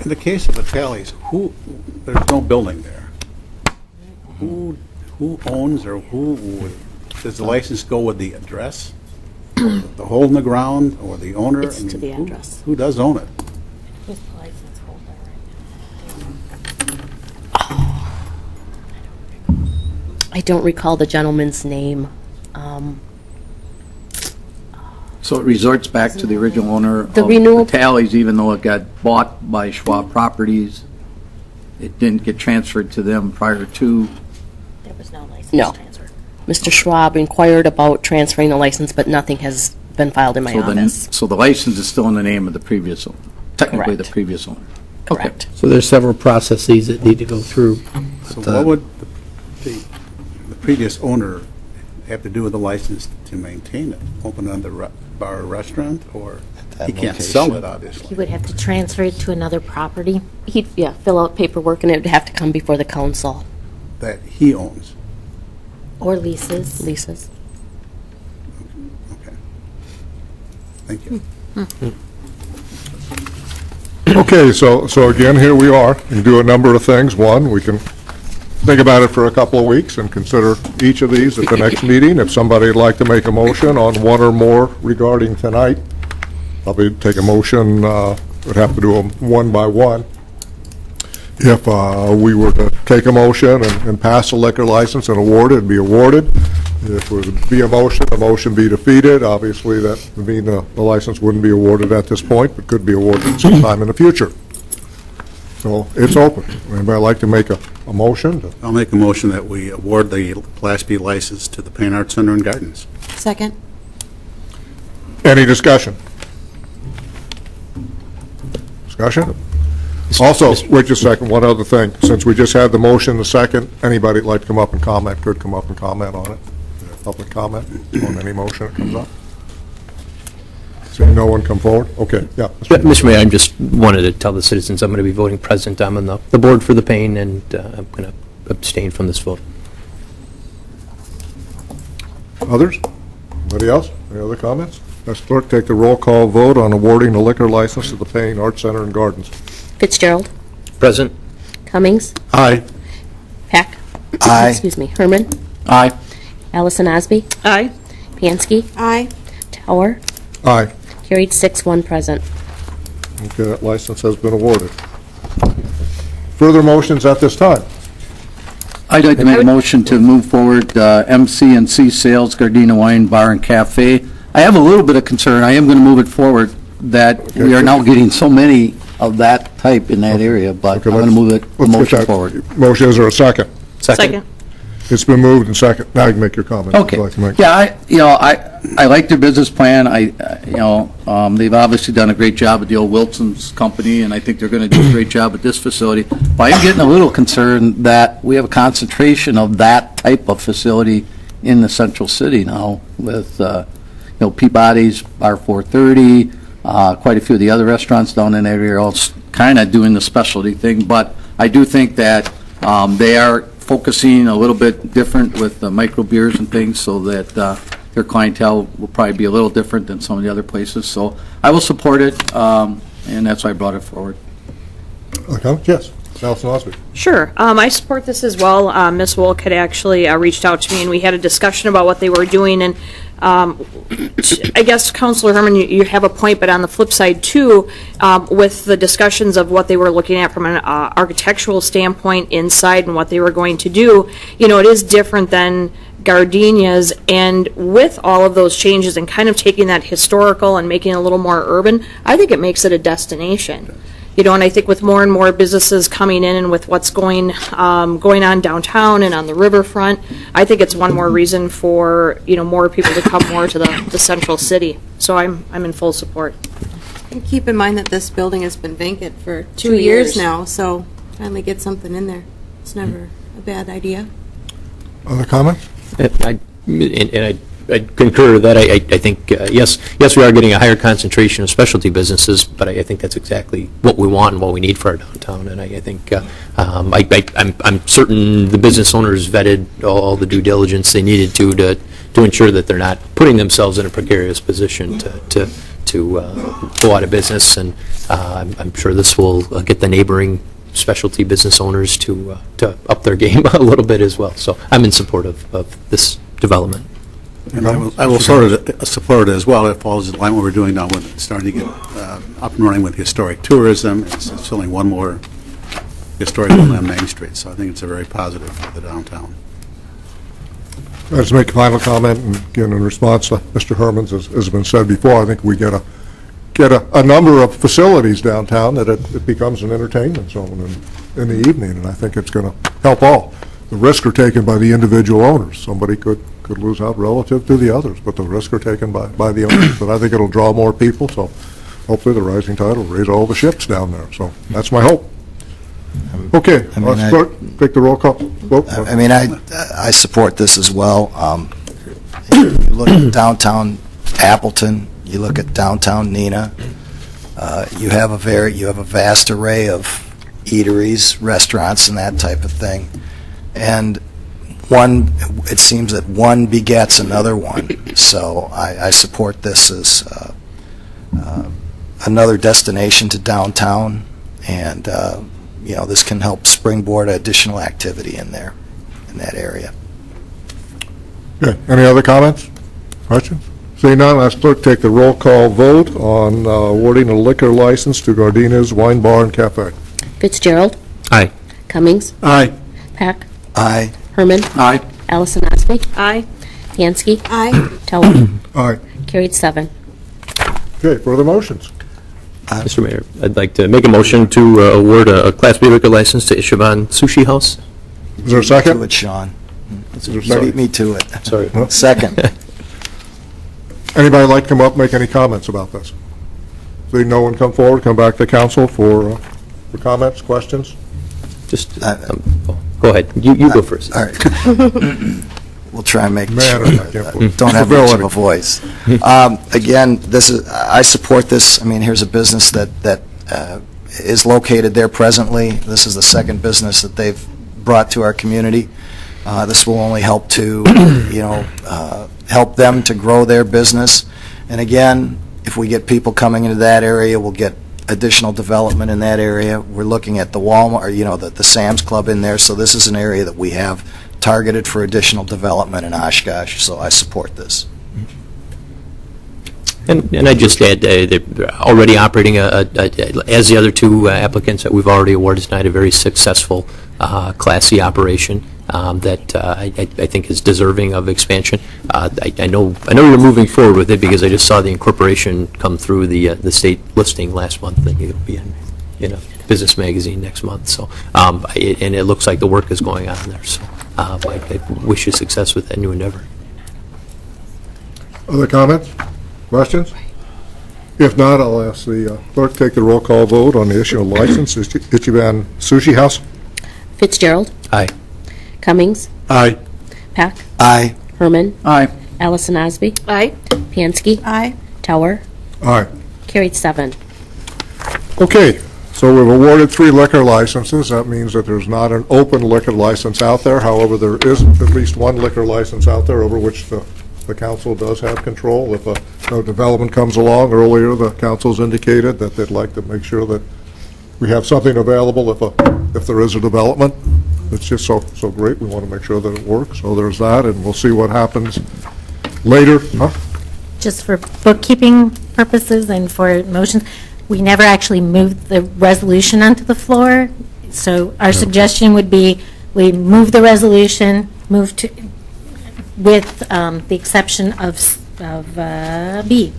In the case of the tallies, there's no building there. Who owns, or does the license go with the address? The hole in the ground, or the owner? It's to the address. Who does own it? Who's the license holder I don't recall the gentleman's name. So it resorts back to the original owner of The renewal- the Tallies, even though it got bought by Schwab Properties. It didn't get transferred to them prior to. There was no license No. transfer. Mr. Schwab inquired about transferring the license, but nothing has been filed in my office. So the license is still in the name of the previous owner, technically the Correct. previous owner. Correct. So there's several processes that need to go through. So what would the previous owner have to do with the license to maintain it? Open another bar or restaurant, or he can't sell it, obviously? He would have to transfer it to another property. He'd, fill out paperwork, and it would have to come before the council. That he owns. Or leases. Leases. Okay. Thank you. Okay, so again, here we are. We can do a number of things. One, we can think about it for a couple of weeks and consider each of these at the next meeting. If somebody would like to make a motion on one or more regarding tonight, probably take a motion, would have to do them one by one. If we were to take a motion and pass a liquor license and award it, it'd be awarded. If it would be a motion, the motion be defeated. Obviously, that would mean the license wouldn't be awarded at this point, but could be awarded sometime in the future. So it's open. Anybody like to make a motion? I'll make a motion that we award the Class B license to the Pain Arts Center and Gardens. Second. Any discussion? Discussion? Also, wait just a second, one other thing. Since we just had the motion, the second, anybody that'd like to come up and comment could come up and comment on it. Public comment on any motion that comes up. Seeing no one come forward? Okay, yeah. Mr. Mayor, I just wanted to tell the citizens I'm going to be voting present. I'm on the board for the Pain, and I'm going to abstain from this vote. Others? Anybody else? Any other comments? Ms. Clerk, take the roll call vote on awarding the liquor license to the Payne Arts Center and Gardens. Fitzgerald. Present. Cummings. Aye. Peck. Aye. Excuse me. Herman. Aye. Allison Osby. Aye. Pansky. Aye. Tower. Aye. Carried 6-1 present. Okay, that license has been awarded. Further motions at this time? I'd like to make a motion to move forward MC&C Sales Gardena Wine Bar and Cafe. I have a little bit of concern. I am going to move it forward that we are now getting so many of that type in that area, but I'm going to move the motion forward. Motion, is there a second? Second. It's been moved and second. Now you can make your comment. Okay. Yeah, I like their business plan. They've obviously done a great job at the old Wilson's company, and I think they're going to do a great job at this facility. But I'm getting a little concerned that we have a concentration of that type of facility in the central city now with, Peabody's, Bar 430, quite a few of the other restaurants down in that area are all kind of doing the specialty thing. But I do think that they are focusing a little bit different with the micro beers and things, so that their clientele will probably be a little different than some of the other places. So I will support it, and that's why I brought it forward. Okay, yes. Allison Osby. Sure. I support this as well. Ms. Wolk had actually reached out to me, and we had a discussion about what they were doing. And I guess, Councilor Herman, you have a point, but on the flip side, too, with the discussions of what they were looking at from an architectural standpoint inside and what they were going to do, it is different than gardenias, and with all of those changes and kind of taking that historical and making it a little more urban, I think it makes it a destination. And I think with more and more businesses coming in and with what's going on downtown and on the riverfront, I think it's one more reason for, more people to come more to the central city. So I'm in full support. And keep in mind that this building has been vacant for 2 years now, so finally get something in there. It's never a bad idea. Other comments? I concur that. I think, yes, we are getting a higher concentration of specialty businesses, but I think that's exactly what we want and what we need for our downtown. And I think I'm certain the business owners vetted all the due diligence they needed to ensure that they're not putting themselves in a precarious position to go out of business. And I'm sure this will get the neighboring specialty business owners to up their game a little bit as well. So I'm in support of this development. And I will sort of support it as well. It falls in line with what we're doing now with starting to get up and running with historic tourism. It's filling one more historic building on Main Street. So I think it's a very positive for the downtown. Let's make a final comment, and again, in response to Mr. Herman's, as has been said before, I think we get a number of facilities downtown that it becomes an entertainment zone in the evening, and I think it's going to help all. The risks are taken by the individual owners. Somebody could lose out relative to the others, but the risks are taken by the owners. But I think it'll draw more people, so hopefully the rising tide will raise all the ships down there. So that's my hope. Okay, let's take the roll call vote. I support this as well. You look at downtown Appleton, you look at downtown Neenah, you have a vast array of eateries, restaurants, and that type of thing. And it seems that one begets another one. So I support this as another destination to downtown, and this can help springboard additional activity in there, in that area. Okay. Any other comments, questions? Seeing none, let's take the roll call vote on awarding a liquor license to Gardenia's Wine Bar and Cafe. Fitzgerald. Aye. Cummings. Aye. Pack. Aye. Herman. Aye. Allison Osby. Aye. Pansky. Aye. Teller. Aye. Carried 7. Okay, further motions? Mr. Mayor, I'd like to make a motion to award a Class B liquor license to Ishiban Sushi House. Is there a second? To it, Sean. Sorry. Beat me to it. Sorry. Second. Anybody like to come up and make any comments about this? Seeing no one come forward, come back to council for comments, questions? Just, go ahead. You go first. All right. We'll try and make Man, I can't believe- don't have much of a voice. Again, I support this. I mean, here's a business that is located there presently. This is the second business that they've brought to our community. This will only help to, help them to grow their business. And again, if we get people coming into that area, we'll get additional development in that area. We're looking at the Walmart, the Sam's Club in there. So this is an area that we have targeted for additional development in Oshkosh. So I support this. And I just add, they're already operating, as the other two applicants that we've already awarded tonight, a very successful Class C operation that I think is deserving of expansion. I know you're moving forward with it because I just saw the incorporation come through the state listing last month, and it'll be in a business magazine next month. So, and it looks like the work is going on there. So, I wish you success with that new endeavor. Other comments? Questions? If not, I'll ask the clerk to take the roll call vote on the issue of license. Ichiban Sushi House? Fitzgerald. Aye. Cummings. Aye. Pack. Aye. Herman. Aye. Allison Osby. Aye. Pansky. Aye. Tower. Aye. Carried 7. Okay, so we've awarded 3 liquor licenses. That means that there's not an open liquor license out there. However, there is at least one liquor license out there over which the council does have control. If no development comes along earlier, the council's indicated that they'd like to make sure that we have something available if there is a development. It's just so great. We want to make sure that it works. So there's that, and we'll see what happens later, huh? Just for bookkeeping purposes and for motions, we never actually moved the resolution onto the floor. So our suggestion would be we move the resolution, move to, with the exception of B,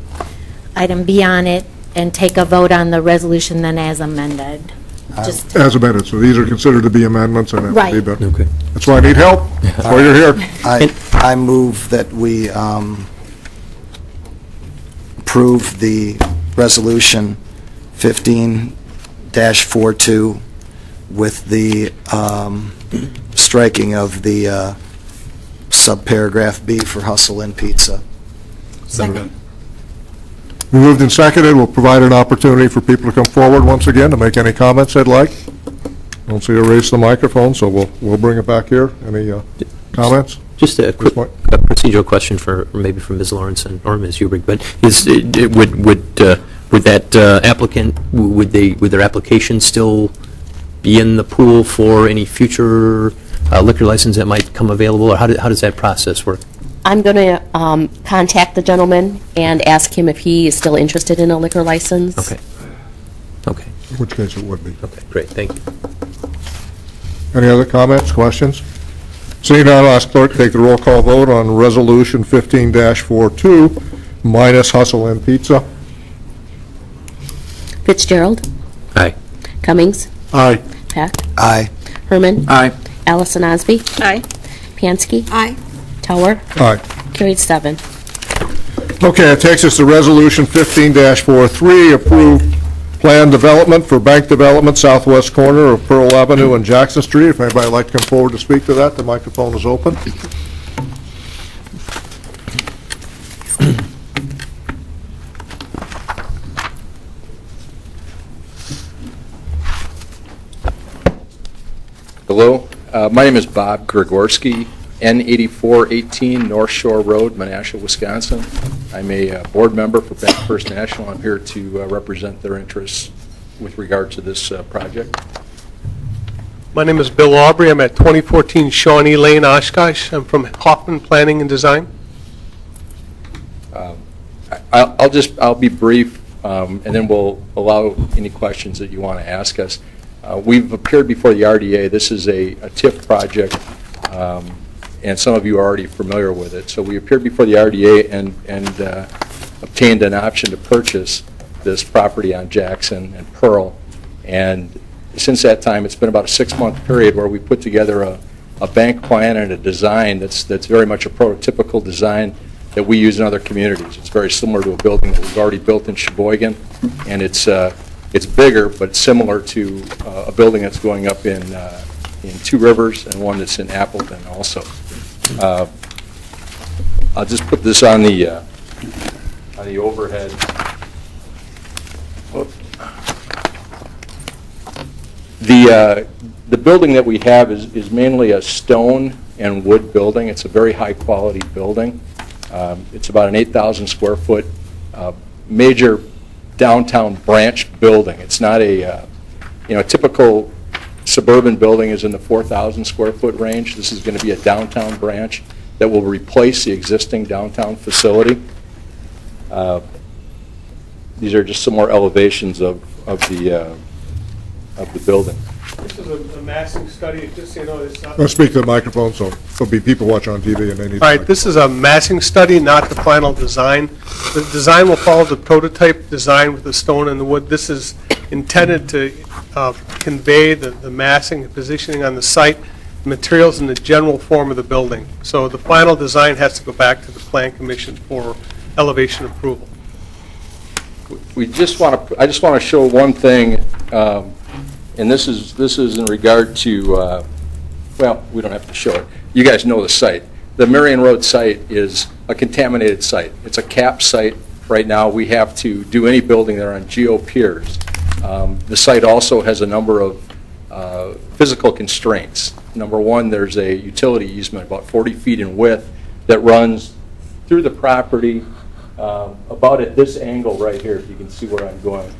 item B on it, and take a vote on the resolution then as amended. Just As amended, so these are considered to be amendments, and Right. Okay. that's why I need help. That's why you're here. I move that we approve the resolution 15-42 with the striking of the subparagraph B for Hustle and Pizza. Second. Moved and seconded, we'll provide an opportunity for people to come forward once again to make any comments they'd like. Don't see you raise the microphone, so we'll bring it back here. Any comments? Just a quick a procedural question for maybe from Ms. Lawrence or Ms. Hubrick, but would that applicant, would their application still be in the pool for any future liquor license that might come available, or how does that process work? I'm going to contact the gentleman and ask him if he is still interested in a liquor license. Okay. Okay. In which case it would be. Okay, great, thank you. Any other comments, questions? Seeing none, I'll ask clerk to take the roll call vote on Resolution 15-42 minus Hustle and Pizza. Fitzgerald. Aye. Cummings. Aye. Peck. Aye. Herman. Aye. Allison Osby. Aye. Pansky. Aye. Tower. Aye. Carried 7. Okay, it takes us to Resolution 15-43, approve plan development for bank development southwest corner of Pearl Avenue and Jackson Street. If anybody would like to come forward to speak to that, the microphone is open. Hello, my name is Bob Grigorski, N8418 North Shore Road, Menasha, Wisconsin. I'm a board member for Bank First National. I'm here to represent their interests with regard to this project. My name is Bill Aubrey. I'm at 2014 Shawnee Lane, Oshkosh. I'm from Hoffman Planning and Design. I'll be brief, and then we'll allow any questions that you want to ask us. We've appeared before the RDA. This is a TIF project, and some of you are already familiar with it. So we appeared before the RDA and obtained an option to purchase this property on Jackson and Pearl. And since that time, it's been about a 6-month period where we put together a bank plan and a design that's very much a prototypical design that we use in other communities. It's very similar to a building that we've already built in Sheboygan, and it's bigger, but similar to a building that's going up in Two Rivers and one that's in Appleton also. I'll just put this on the overhead. The building that we have is mainly a stone and wood building. It's a very high quality building. It's about an 8,000 square foot major downtown branch building. It's not a typical suburban building is in the 4,000 square foot range. This is going to be a downtown branch that will replace the existing downtown facility. These are just some more elevations of the building. This is a massing study, just so you know. It's not. Let's speak to the microphone, so there'll be people watching on TV and they need. All right, this is a massing study, not the final design. The design will follow the prototype design with the stone and the wood. This is intended to convey the massing and positioning on the site, materials in the general form of the building. So the final design has to go back to the Plan Commission for elevation approval. I just want to show one thing, and this is in regard to, well, we don't have to show it. You guys know the site. The Marion Road site is a contaminated site. It's a cap site right now. We have to do any building there on geo piers. The site also has a number of physical constraints. Number one, there's a utility easement about 40 feet in width that runs through the property about at this angle right here, if you can see where I'm going.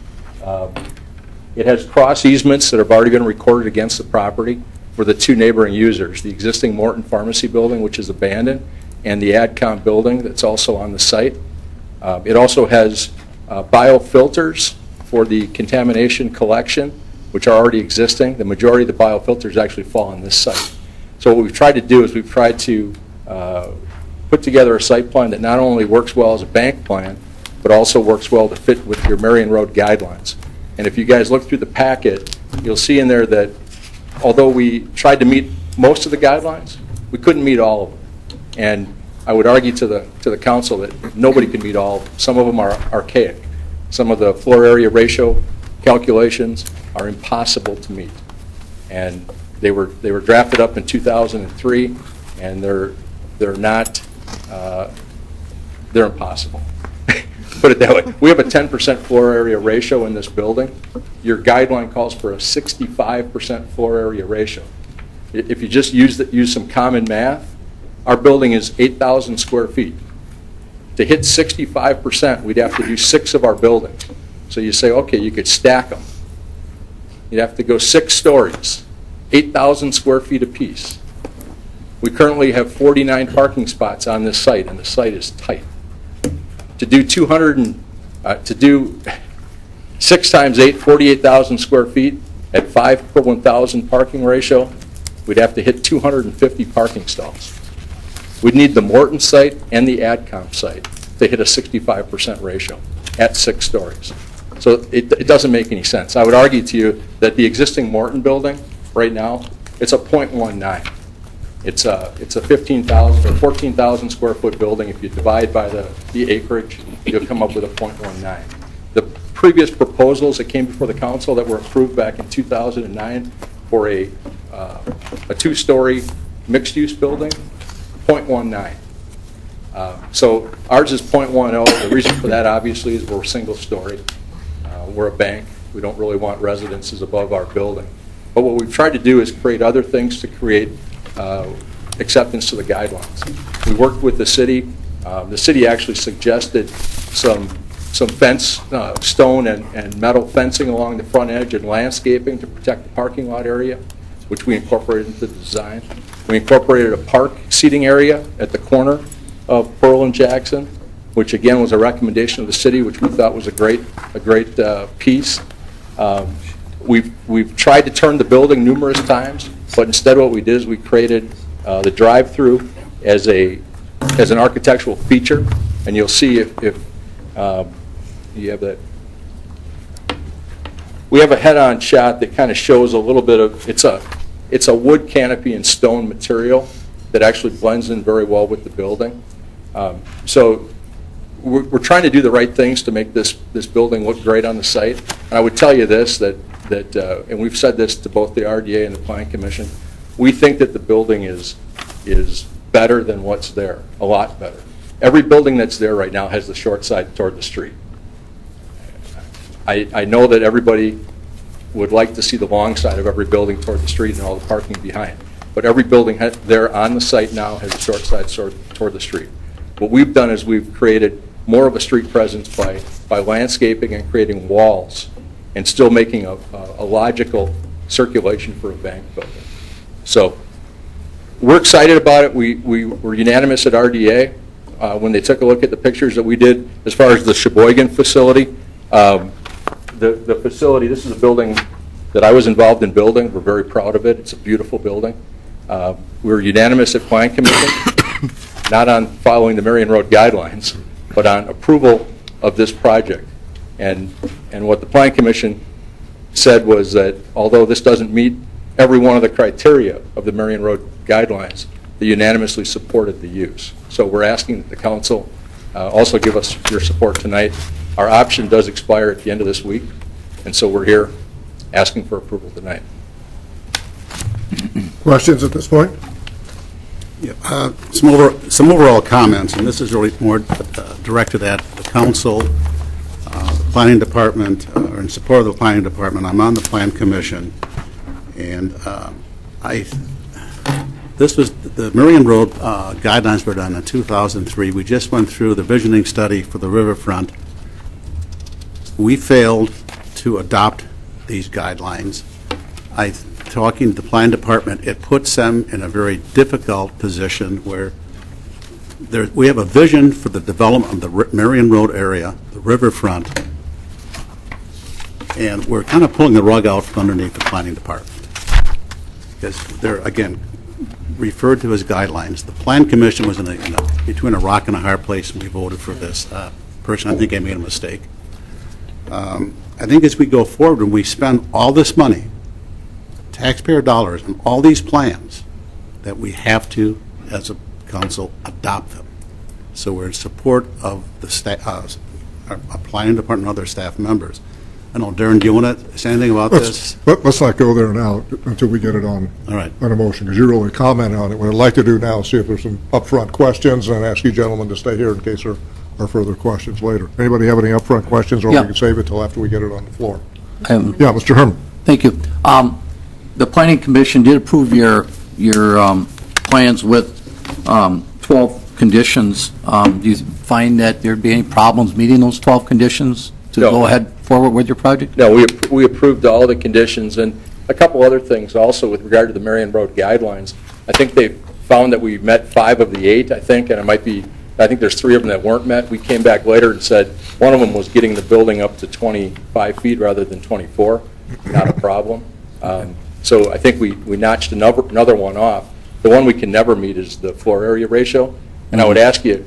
It has cross easements that have already been recorded against the property for the two neighboring users, the existing Morton Pharmacy building, which is abandoned, and the AdCom building that's also on the site. It also has biofilters for the contamination collection, which are already existing. The majority of the biofilters actually fall on this site. So what we've tried to do is we've tried to put together a site plan that not only works well as a bank plan, but also works well to fit with your Marion Road guidelines. And if you guys look through the packet, you'll see in there that although we tried to meet most of the guidelines, we couldn't meet all of them. And I would argue to the council that nobody can meet all of them. Some of them are archaic. Some of the floor area ratio calculations are impossible to meet. And they were drafted up in 2003, and they're not, they're impossible. Put it that way. We have a 10% floor area ratio in this building. Your guideline calls for a 65% floor area ratio. If you just use some common math, our building is 8,000 square feet. To hit 65%, we'd have to do 6 of our buildings. So you say, okay, you could stack them. You'd have to go 6 stories, 8,000 square feet apiece. We currently have 49 parking spots on this site, and the site is tight. To do 6 times 8, 48,000 square feet at 5 per 1,000 parking ratio, we'd have to hit 250 parking stalls. We'd need the Morton site and the AdCom site to hit a 65% ratio at 6 stories. So it doesn't make any sense. I would argue to you that the existing Morton building right now, it's a 0.19. It's a 15,000 or 14,000 square foot building. If you divide by the acreage, you'll come up with a 0.19. The previous proposals that came before the council that were approved back in 2009 for a 2-story mixed-use building, 0.19. So ours is 0.10. The reason for that, obviously, is we're single-story. We're a bank. We don't really want residences above our building. But what we've tried to do is create other things to create acceptance to the guidelines. We worked with the city. The city actually suggested some fence, stone and metal fencing along the front edge and landscaping to protect the parking lot area, which we incorporated into the design. We incorporated a park seating area at the corner of Pearl and Jackson, which again was a recommendation of the city, which we thought was a great piece. We've tried to turn the building numerous times, but instead what we did is we created the drive-through as an architectural feature, and you'll see if you have that. We have a head-on shot that kind of shows a little bit of, it's a wood canopy and stone material that actually blends in very well with the building. So we're trying to do the right things to make this building look great on the site. And I would tell you this, that and we've said this to both the RDA and the Planning Commission, we think that the building is better than what's there, a lot better. Every building that's there right now has the short side toward the street. I know that everybody would like to see the long side of every building toward the street and all the parking behind. But every building there on the site now has a short side toward the street. What we've done is we've created more of a street presence by landscaping and creating walls and still making a logical circulation for a bank building. So we're excited about it. We were unanimous at RDA when they took a look at the pictures that we did as far as the Sheboygan facility. The facility, this is a building that I was involved in building. We're very proud of it. It's a beautiful building. We were unanimous at Planning Commission, not on following the Marion Road guidelines, but on approval of this project. And what the Planning Commission said was that although this doesn't meet every one of the criteria of the Marion Road guidelines, they unanimously supported the use. So we're asking that the council also give us your support tonight. Our option does expire at the end of this week, and so we're here asking for approval tonight. Questions at this point? Yeah, some overall comments, and this is really more directed at the council, the planning department, or in support of the planning department. I'm on the Plan Commission, and this was the Marion Road guidelines were done in 2003. We just went through the visioning study for the riverfront. We failed to adopt these guidelines. Talking to the planning department, it puts them in a very difficult position where we have a vision for the development of the Marion Road area, the riverfront, and we're kind of pulling the rug out from underneath the planning department. Because they're, again, referred to as guidelines. The Plan Commission was between a rock and a hard place when we voted for this. Personally, I think I made a mistake. I think as we go forward and we spend all this money, taxpayer dollars, on all these plans, that we have to, as a council, adopt them. So we're in support of the our planning department and other staff members. I know, Darren, do you want to say anything about this? Let's not go there now until we get it on a motion, because you really commented on it. What I'd like to do now is see if there's some upfront questions, and ask you gentlemen to stay here in case there are further questions later. Anybody have any upfront questions, or we can save it till after we get it on the floor? Yeah, Mr. Herman. Thank you. The Planning Commission did approve your plans with 12 conditions. Do you find that there'd be any problems meeting those 12 conditions to go ahead forward with your project? No, we approved all the conditions, and a couple other things also with regard to the Marion Road guidelines. I think they found that we met 5 of the 8, I think, and I think there's 3 of them that weren't met. We came back later and said one of them was getting the building up to 25 feet rather than 24, not a problem. So I think we notched another one off. The one we can never meet is the floor area ratio, and I would ask you,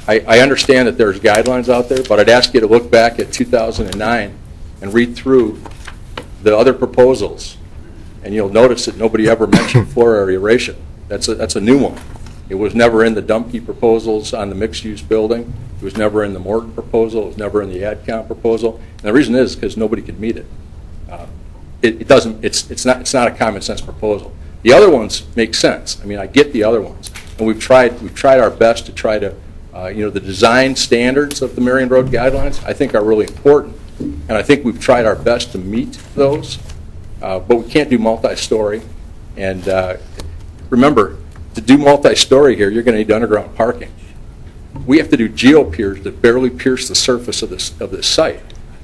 I understand that there's guidelines out there, but I'd ask you to look back at 2009 and read through the other proposals, and you'll notice that nobody ever mentioned floor area ratio. That's a new one. It was never in the Dumpke proposals on the mixed-use building. It was never in the Morton proposal. It was never in the AdCom proposal. And the reason is because nobody could meet it. It's not a common sense proposal. The other ones make sense. I mean, I get the other ones, and we've tried our best to try to. The design standards of the Marion Road guidelines, I think, are really important, and I think we've tried our best to meet those, but we can't do multi-story. And remember, to do multi-story here, you're going to need underground parking. We have to do geo-piers that barely pierce the surface of this site.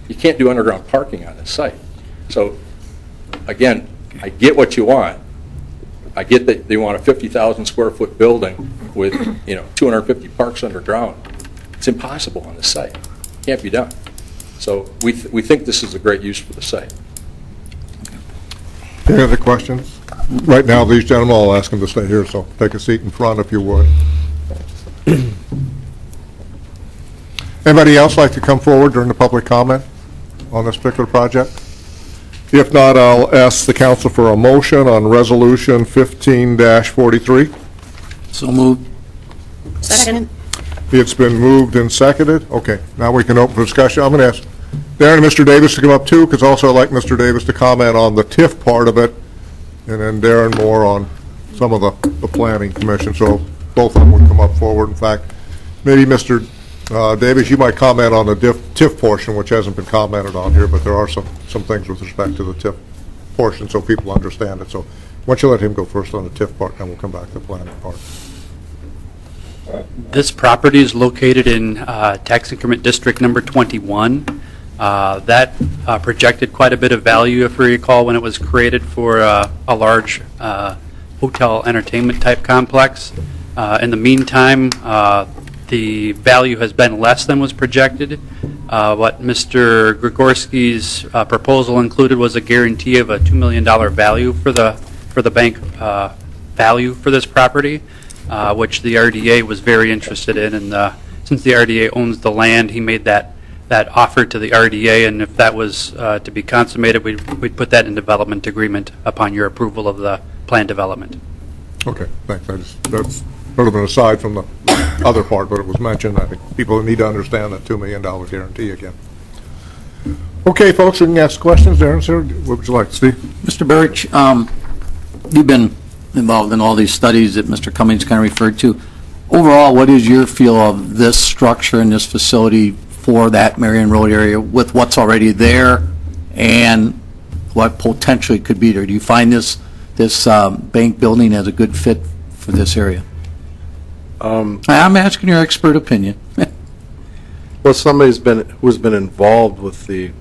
You can't do underground parking on this site. So, again, I get what you want. I get that they want a 50,000 square foot building with 250 parks underground. It's impossible on this site. It can't be done. So we think this is a great use for the site. Any other questions? Right now, these gentlemen, I'll ask them to stay here, so take a seat in front if you would. Anybody else like to come forward during the public comment on this particular project? If not, I'll ask the council for a motion on Resolution 15-43. So moved. Second. It's been moved and seconded. Okay, now we can open for discussion. I'm going to ask Darren and Mr. Davis to come up too, because also I'd like Mr. Davis to comment on the TIF part of it, and then Darren more on some of the planning commission. So both of them would come up forward. In fact, maybe Mr. Davis, you might comment on the TIF portion, which hasn't been commented on here, but there are some things with respect to the TIF portion so people understand it. So why don't you let him go first on the TIF part, and we'll come back to the planning part. This property is located in tax increment district number 21. That projected quite a bit of value, if you recall, when it was created for a large hotel entertainment type complex. In the meantime, the value has been less than was projected. What Mr. Grigorski's proposal included was a guarantee of a $2 million value for the bank value for this property, which the RDA was very interested in. And since the RDA owns the land, he made that offer to the RDA, and if that was to be consummated, we'd put that in development agreement upon your approval of the plan development. Okay, thanks. That's sort of an aside from the other part, but it was mentioned. I think people need to understand that $2 million guarantee again. Okay, folks, we can ask questions. Darren, sir, what would you like, Steve? Mr. Birch, you've been involved in all these studies that Mr. Cummings kind of referred to. Overall, what is your feel of this structure and this facility for that Marion Road area with what's already there and what potentially could be there? Do you find this bank building as a good fit for this area? I'm asking your expert opinion. Well, somebody's who's been involved with the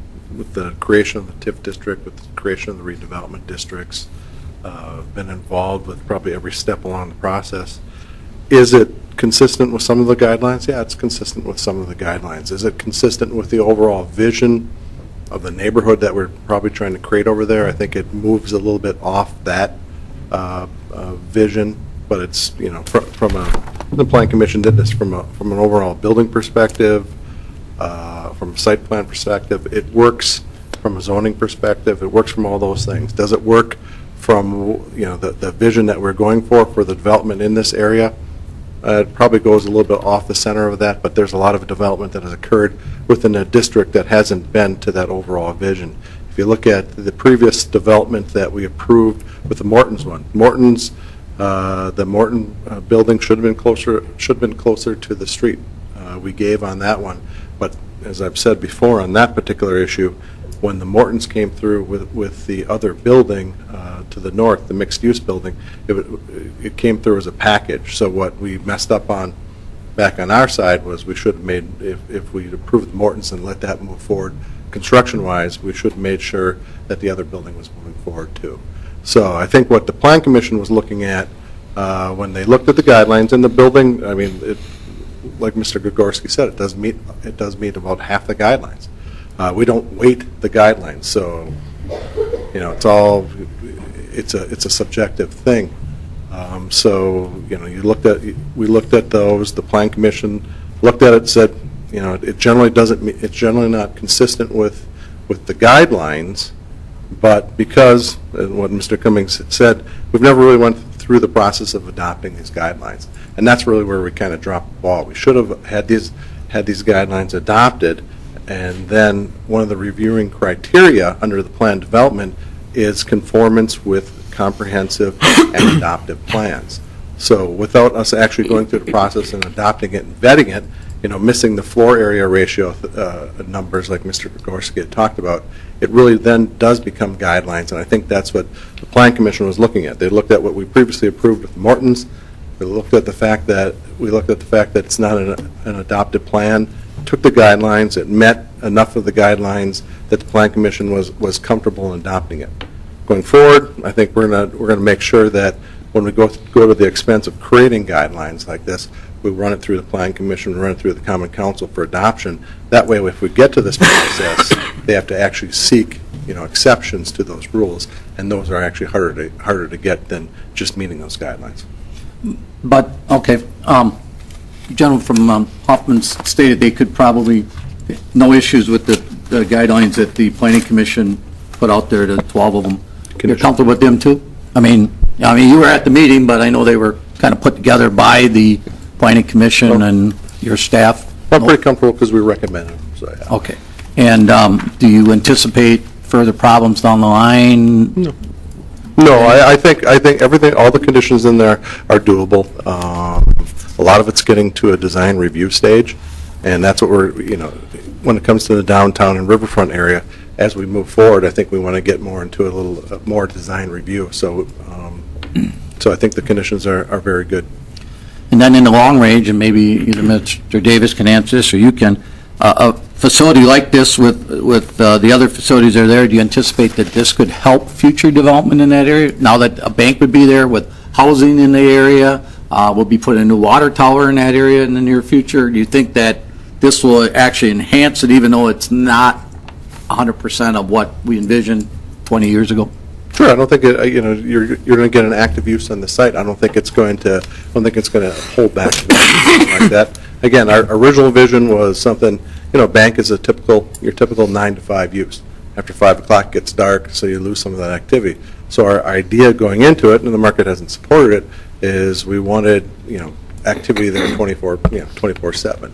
creation of the TIF district, with the creation of the redevelopment districts, been involved with probably every step along the process. Is it consistent with some of the guidelines? Yeah, it's consistent with some of the guidelines. Is it consistent with the overall vision of the neighborhood that we're probably trying to create over there? I think it moves a little bit off that vision, but it's, you know, the Plan Commission did this from an overall building perspective, from a site plan perspective. It works from a zoning perspective. It works from all those things. Does it work from, you know, the vision that we're going for the development in this area? It probably goes a little bit off the center of that, but there's a lot of development that has occurred within a district that hasn't been to that overall vision. If you look at the previous development that we approved with the Morton's one, the Morton building should have been closer to the street. We gave on that one, but as I've said before on that particular issue, when the Mortons came through with the other building to the north, the mixed-use building, it came through as a package. So what we messed up on back on our side was we should have made, if we'd approved the Mortons and let that move forward construction-wise, we should have made sure that the other building was moving forward too. So I think what the Plan Commission was looking at when they looked at the guidelines in the building, I mean, like Mr. Gregorski said, it does meet about half the guidelines. We don't weight the guidelines, so you know, it's a subjective thing. So you know, we looked at those. The Plan Commission looked at it, said, you know, it's generally not consistent with the guidelines, but because, and what Mr. Cummings said, we've never really went through the process of adopting these guidelines, and that's really where we kind of dropped the ball. We should have had these guidelines adopted. And then one of the reviewing criteria under the plan development is conformance with comprehensive and adoptive plans. So without us actually going through the process and adopting it and vetting it, you know, missing the floor area ratio numbers like Mr. Gregorski had talked about, it really then does become guidelines. And I think that's what the Plan Commission was looking at. They looked at what we previously approved with Morton's. We looked at the fact that it's not an adopted plan. Took the guidelines, it met enough of the guidelines that the Plan Commission was comfortable in adopting it. Going forward, I think we're going to make sure that when we go to the expense of creating guidelines like this, we run it through the Plan Commission, run it through the Common Council for adoption. That way, if we get to this process, they have to actually seek, you know, exceptions to those rules, and those are actually harder to get than just meeting those guidelines. But, okay, the gentleman from Hoffman stated they could probably, no issues with the guidelines that the Planning Commission put out there, the 12 of them. You're comfortable with them too? I mean, you were at the meeting, but I know they were kind of put together by the Planning Commission and your staff. I'm pretty comfortable because we recommend them, so yeah. Okay. And do you anticipate further problems down the line? No. No, I think everything, all the conditions in there are doable. A lot of it's getting to a design review stage, and that's what we're, you know, when it comes to the downtown and riverfront area, as we move forward, I think we want to get more into a little more design review. So, so I think the conditions are very good. And then in the long range, and maybe either Mr. Davis can answer this or you can, a facility like this with the other facilities that are there, do you anticipate that this could help future development in that area? Now that a bank would be there with housing in the area, we'll be putting a new water tower in that area in the near future. Do you think that this will actually enhance it, even though it's not 100% of what we envisioned 20 years ago? Sure, I don't think you know, you're going to get an active use on the site. I don't think it's going to hold back something like that. Again, our original vision was something, you know, bank is your typical 9 to 5 use. After 5 o'clock it gets dark, so you lose some of that activity. So our idea going into it, and the market hasn't supported it, is we wanted, you know, activity there 24/7.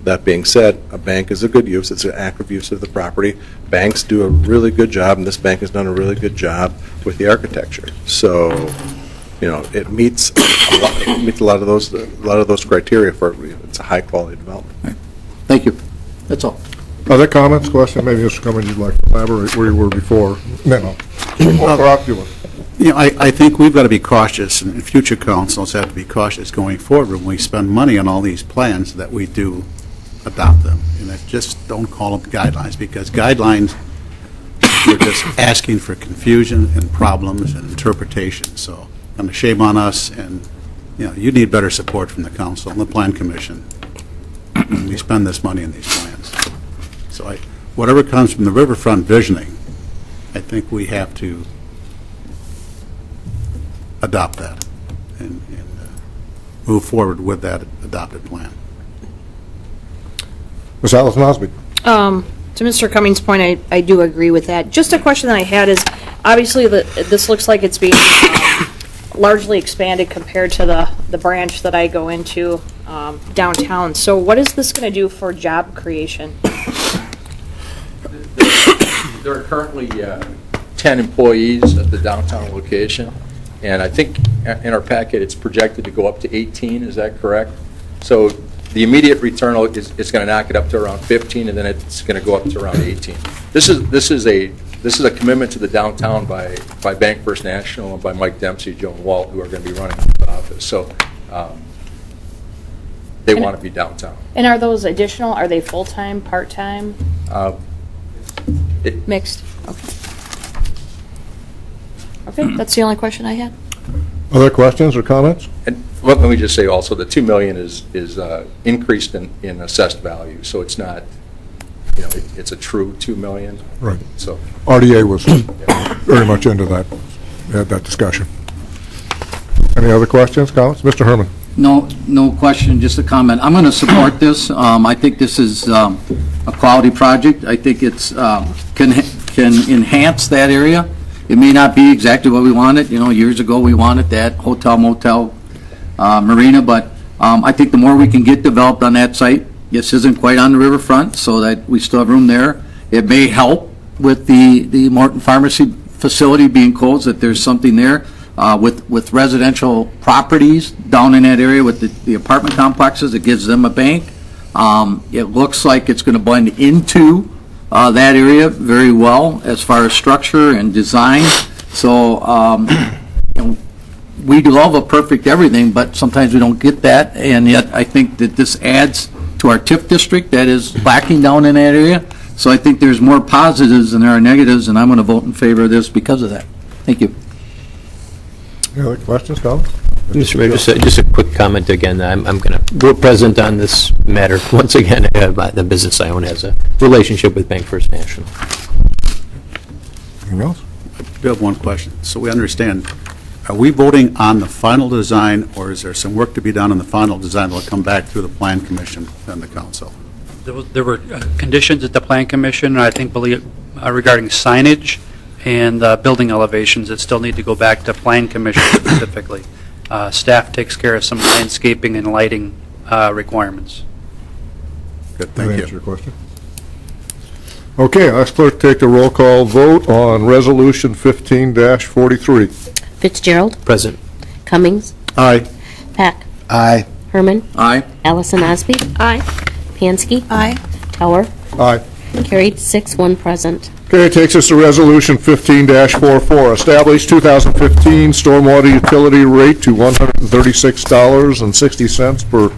That being said, a bank is a good use. It's an active use of the property. Banks do a really good job, and this bank has done a really good job with the architecture. So, you know, it meets a lot of those criteria for, you know, it's a high quality development. Right. Thank you. That's all. Other comments, questions? Maybe Mr. Cummings, you'd like to elaborate where you were before. No. You know, I think we've got to be cautious, and future councils have to be cautious going forward when we spend money on all these plans that we do adopt them. And just don't call them guidelines, because guidelines, we're just asking for confusion and problems and interpretation. So, shame on us, and you need better support from the council and the plan commission when we spend this money in these plans. So whatever comes from the riverfront visioning, I think we have to adopt that and move forward with that adopted plan. Ms. Allison Osby. To Mr. Cummings' point, I do agree with that. Just a question that I had is, obviously, this looks like it's being largely expanded compared to the branch that I go into downtown. So what is this going to do for job creation? There are currently 10 employees at the downtown location, and I think in our packet, it's projected to go up to 18, is that correct? So the immediate return is going to knock it up to around 15, and then it's going to go up to around 18. This is a commitment to the downtown by Bank First National and by Mike Dempsey, Joe and Walt, who are going to be running the office. So they want to be downtown. And are those additional? Are they full-time, part-time? Mixed. Okay. Okay, that's the only question I had. Other questions or comments? And let me just say also, the $2 million is increased in assessed value, so it's not, it's a true $2 million. Right. So RDA was very much into that, had that discussion. Any other questions, comments? Mr. Herman. No question, just a comment. I'm going to support this. I think this is a quality project. I think it's can enhance that area. It may not be exactly what we wanted. Years ago we wanted that hotel, motel, marina, but I think the more we can get developed on that site, this isn't quite on the riverfront, so that we still have room there. It may help with the Morton Pharmacy facility being closed, that there's something there. With residential properties down in that area with the apartment complexes, it gives them a bank. It looks like it's going to blend into that area very well as far as structure and design. So we love a perfect everything, but sometimes we don't get that, and yet I think that this adds to our TIF district that is lacking down in that area. So I think there's more positives than there are negatives, and I'm going to vote in favor of this because of that. Thank you. Any other questions, comments? Mr. Mayor, just a quick comment again. We're present on this matter. Once again, the business I own has a relationship with Bank First National. Anything else? We have one question. So we understand, are we voting on the final design, or is there some work to be done on the final design that will come back through the Plan Commission and the Council? There were conditions at the Plan Commission, I think, regarding signage and building elevations that still need to go back to Plan Commission specifically. Staff takes care of some landscaping and lighting requirements. Good, thank you. Answer your question. Okay, ask clerk to take the roll call vote on Resolution 15-43. Fitzgerald. Present. Cummings. Aye. Pack. Aye. Herman. Aye. Allison Osby. Aye. Pansky. Aye. Tower. Aye. Carried 6-1 present. Okay, it takes us to Resolution 15-44. Establish 2015 stormwater utility rate to $136.60 per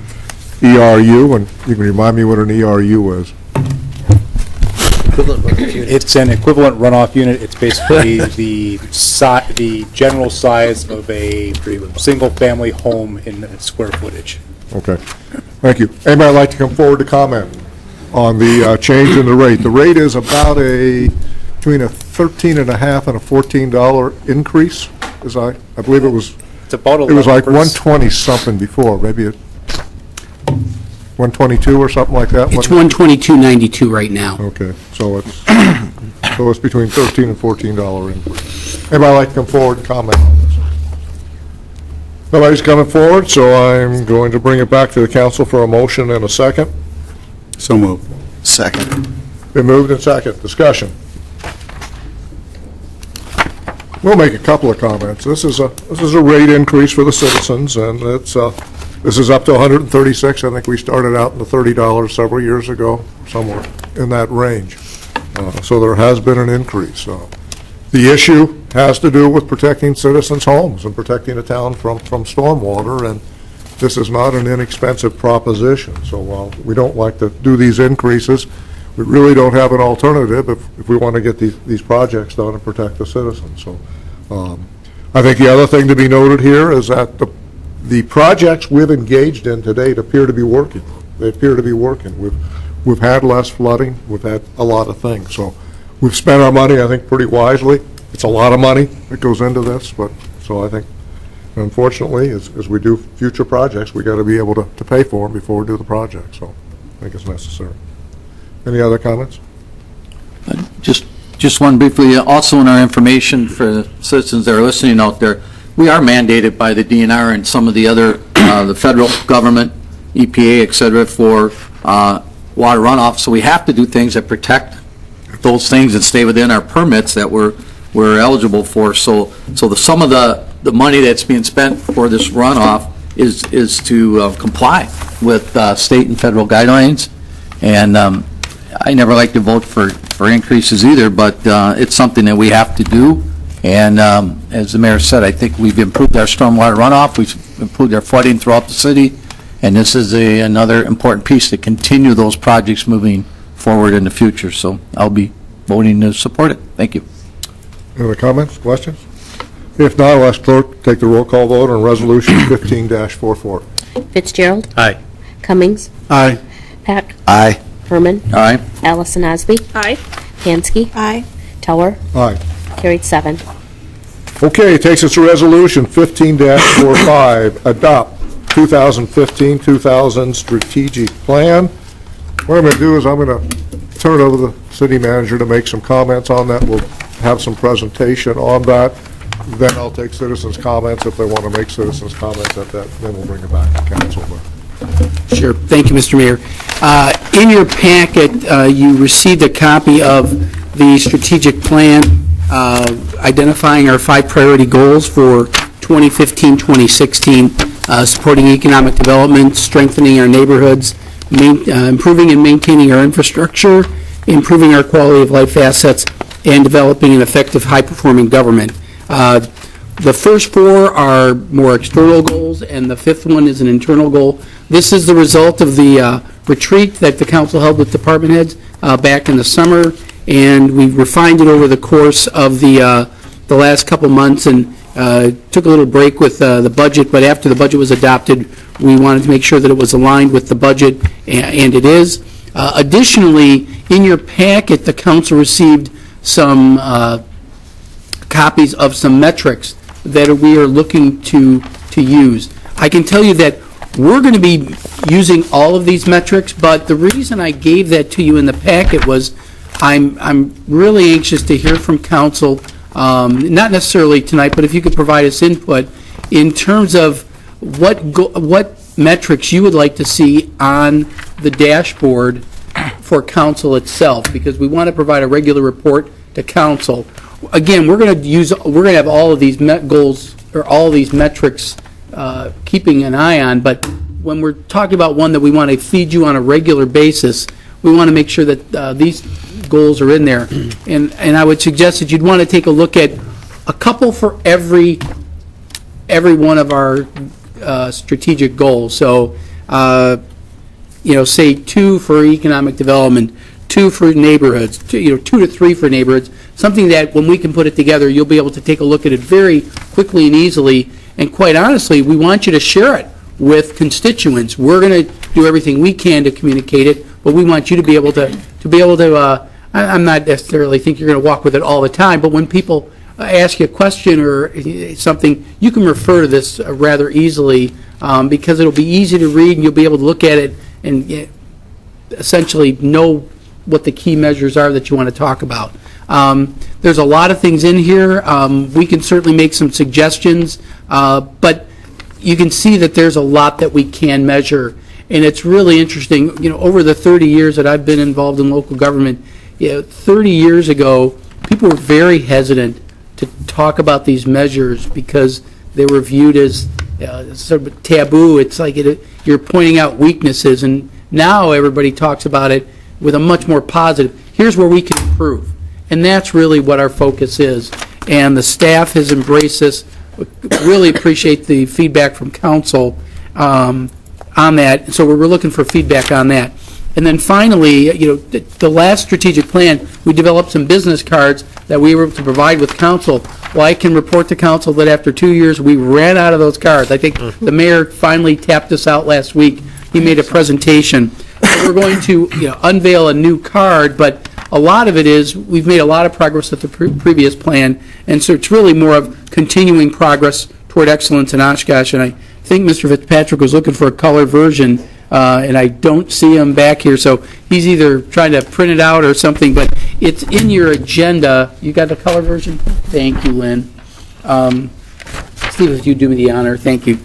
ERU, and you can remind me what an ERU is. It's an equivalent runoff unit. It's basically the general size of a single-family home in square footage. Okay, thank you. Anybody like to come forward to comment on the change in the rate? The rate is about between a $13.50 and a $14 increase. I believe it was. It's about it was like 120 something before, maybe 122 or something like that. It's 122.92 right now. Okay, so it's between $13 and $14 increase. Anybody like to come forward and comment on this? Nobody's coming forward, so I'm going to bring it back to the council for a motion and a second. So moved. Second. Been moved and second. Discussion. We'll make a couple of comments. This is a rate increase for the citizens, and this is up to 136. I think we started out in the $30 several years ago, somewhere in that range. So there has been an increase. The issue has to do with protecting citizens' homes and protecting the town from stormwater, and this is not an inexpensive proposition. So while we don't like to do these increases, we really don't have an alternative if we want to get these projects done and protect the citizens. So I think the other thing to be noted here is that the projects we've engaged in to date appear to be working. They appear to be working. We've had less flooding. We've had a lot of things. So we've spent our money, I think, pretty wisely. It's a lot of money that goes into this, but so I think, unfortunately, as we do future projects, we got to be able to pay for them before we do the project. So I think it's necessary. Any other comments? Just one briefly, also in our information for citizens that are listening out there, we are mandated by the DNR and some of the other, the federal government, EPA, et cetera, for water runoff. So we have to do things that protect those things and stay within our permits that we're eligible for. So some of the money that's being spent for this runoff is to comply with state and federal guidelines. And I never like to vote for increases either, but it's something that we have to do. And as the mayor said, I think we've improved our stormwater runoff, we've improved our flooding throughout the city, and this is another important piece to continue those projects moving forward in the future. So I'll be voting to support it. Thank you. Any other comments, questions? If not, I'll ask clerk to take the roll call vote on Resolution 15-44. Fitzgerald. Aye. Cummings. Aye. Peck. Aye. Herman. Aye. Allison Osby. Aye. Pansky. Aye. Tower. Aye. Carried 7. Okay, takes us to Resolution 15-45, adopt 2015-2000 strategic plan. What I'm going to do is I'm going to turn it over to the city manager to make some comments on that. We'll have some presentation on that. Then I'll take citizens' comments if they want to make citizens' comments at that. Then we'll bring it back to council. Sure. Thank you, Mr. Mayor. In your packet, you received a copy of the strategic plan identifying our 5 priority goals for 2015-2016, supporting economic development, strengthening our neighborhoods, improving and maintaining our infrastructure, improving our quality of life assets, and developing an effective, high-performing government. The first 4 are more external goals, and the 5th one is an internal goal. This is the result of the retreat that the council held with department heads back in the summer, and we refined it over the course of the last couple months, and took a little break with the budget, but after the budget was adopted, we wanted to make sure that it was aligned with the budget, and it is. Additionally, in your packet, the council received some copies of some metrics that we are looking to use. I can tell you that we're going to be using all of these metrics, but the reason I gave that to you in the packet was I'm really anxious to hear from council, not necessarily tonight, but if you could provide us input in terms of what metrics you would like to see on the dashboard for council itself, because we want to provide a regular report to council. Again, we're going to have all of these goals or all of these metrics keeping an eye on, but when we're talking about one that we want to feed you on a regular basis, we want to make sure that these goals are in there. And I would suggest that you'd want to take a look at a couple for every one of our strategic goals. So, say 2 for economic development, 2 for neighborhoods, 2 to 3 for neighborhoods, something that when we can put it together, you'll be able to take a look at it very quickly and easily. And quite honestly, we want you to share it with constituents. We're going to do everything we can to communicate it, but we want you to be able to I'm not necessarily think you're going to walk with it all the time, but when people ask you a question or something, you can refer to this rather easily because it'll be easy to read and you'll be able to look at it and essentially know what the key measures are that you want to talk about. There's a lot of things in here. We can certainly make some suggestions, but you can see that there's a lot that we can measure. And it's really interesting, over the 30 years that I've been involved in local government, 30 years ago, people were very hesitant to talk about these measures because they were viewed as sort of taboo. It's like you're pointing out weaknesses, and now everybody talks about it with a much more positive. Here's where we can improve. And that's really what our focus is. And the staff has embraced this. We really appreciate the feedback from council on that. So we're looking for feedback on that. And then finally, the last strategic plan, we developed some business cards that we were able to provide with council. Well, I can report to council that after 2 years, we ran out of those cards. I think the mayor finally tapped us out last week. He made a presentation. So we're going to unveil a new card, but a lot of it is, we've made a lot of progress with the previous plan, and so it's really more of continuing progress toward excellence in Oshkosh. And I think Mr. Fitzpatrick was looking for a color version, and I don't see him back here, so he's either trying to print it out or something, but it's in your agenda. You got the color version? Thank you, Lynn. Steve, if you do me the honor, thank you.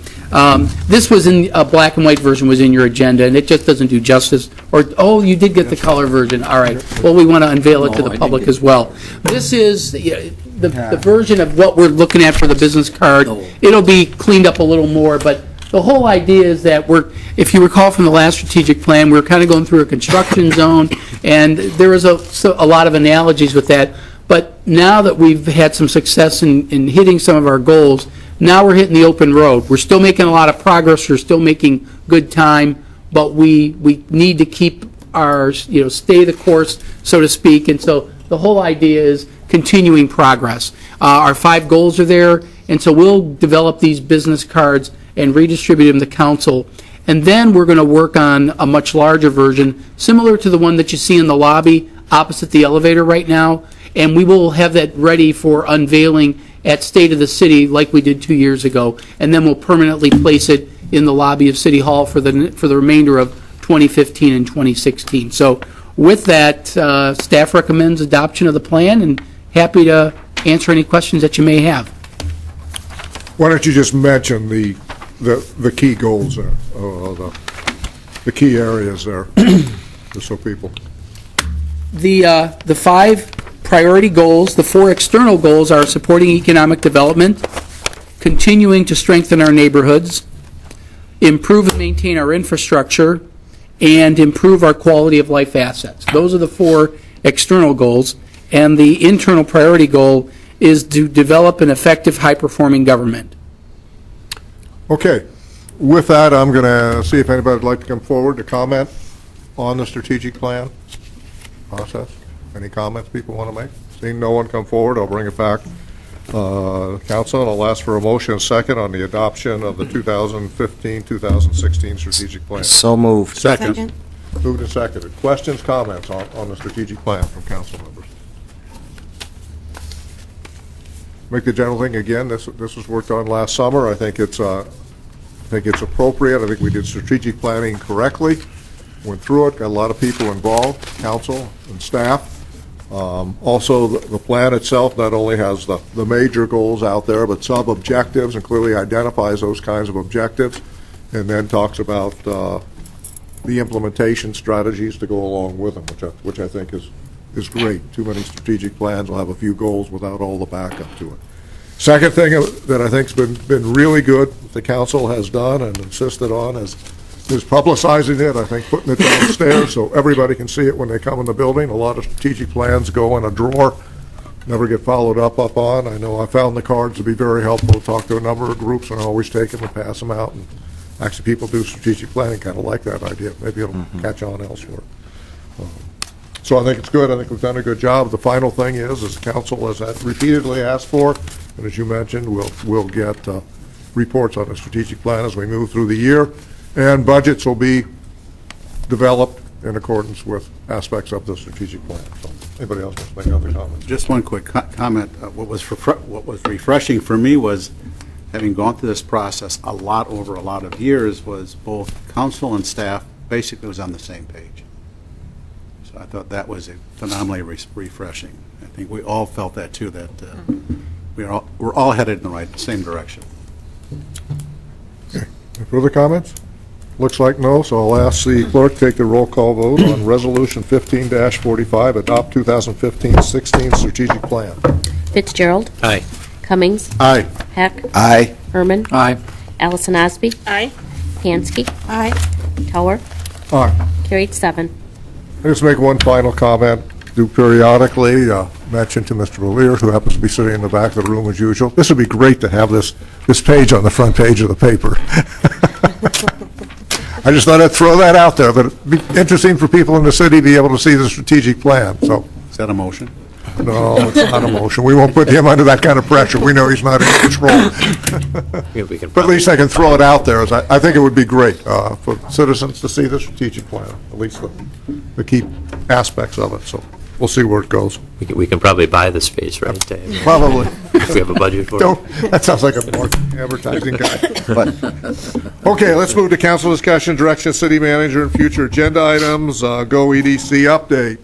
This was in a black and white version was in your agenda, and it just doesn't do justice. Oh, you did get the color version. All right. Well, we want to unveil it to the public as well. This is the version of what we're looking at for the business card. It'll be cleaned up a little more, but the whole idea is that if you recall from the last strategic plan, we were kind of going through a construction zone, and there was a lot of analogies with that. But now that we've had some success in hitting some of our goals, now we're hitting the open road. We're still making a lot of progress. We're still making good time, but we need to keep our, stay the course, so to speak. And so the whole idea is continuing progress. Our 5 goals are there, and so we'll develop these business cards and redistribute them to council. And then we're going to work on a much larger version, similar to the one that you see in the lobby opposite the elevator right now. And we will have that ready for unveiling at State of the City like we did 2 years ago, and then we'll permanently place it in the lobby of City Hall for the remainder of 2015 and 2016. So with that, staff recommends adoption of the plan, and happy to answer any questions that you may have. Why don't you just mention the key goals there, the key areas there, just so people. The 5 priority goals, the 4 external goals are supporting economic development, continuing to strengthen our neighborhoods, improve and maintain our infrastructure, and improve our quality of life assets. Those are the 4 external goals, and the internal priority goal is to develop an effective, high-performing government. Okay. With that, I'm going to see if anybody would like to come forward to comment on the strategic plan process. Any comments people want to make? Seeing no one come forward, I'll bring it back. Council, and I'll ask for a motion second on the adoption of the 2015-2016 strategic plan. So moved. Second. Moved and seconded. Questions, comments on the strategic plan from council members? Make the general thing again. This was worked on last summer. I think it's appropriate. I think we did strategic planning correctly. Went through it. Got a lot of people involved, council and staff. Also, the plan itself not only has the major goals out there, but sub-objectives, and clearly identifies those kinds of objectives, and then talks about the implementation strategies to go along with them, which I think is great. Too many strategic plans will have a few goals without all the backup to it. Second thing that I think's been really good, the council has done and insisted on is publicizing it, I think putting it downstairs so everybody can see it when they come in the building. A lot of strategic plans go in a drawer, never get followed up on. I know I found the cards to be very helpful to talk to a number of groups, and I always take them and pass them out. And actually, people do strategic planning kind of like that idea. Maybe it'll catch on elsewhere. So I think it's good. I think we've done a good job. The final thing is the council has repeatedly asked for, and as you mentioned, we'll get reports on the strategic plan as we move through the year. And budgets will be developed in accordance with aspects of the strategic plan. So, anybody else wants to make other comments? Just one quick comment. What was refreshing for me was, having gone through this process over a lot of years, was both council and staff basically was on the same page. So I thought that was phenomenally refreshing. I think we all felt that too. That we're all headed in the same direction. Okay. Any further comments? Looks like no, so I'll ask the clerk to take the roll call vote on Resolution 15-45, adopt 2015-16 strategic plan. Fitzgerald. Aye. Cummings. Aye. Heck. Aye. Herman. Aye. Allison Osby. Aye. Pansky. Aye. Tower. Aye. Carried 7. I'll just make one final comment. Do periodically mention to Mr. Valier, who happens to be sitting in the back of the room as usual. This would be great to have this page on the front page of the paper. I just thought I'd throw that out there, but it'd be interesting for people in the city to be able to see the strategic plan, so. Is that a motion? No, it's not a motion. We won't put him under that kind of pressure. We know he's not in control. But at least I can throw it out there. I think it would be great for citizens to see the strategic plan, at least the key aspects of it, so we'll see where it goes. We can probably buy the space, right? Probably. If we have a budget for it. That sounds like a more advertising guy. Okay, let's move to council discussion, direction of city manager, and future agenda items. Go EDC update.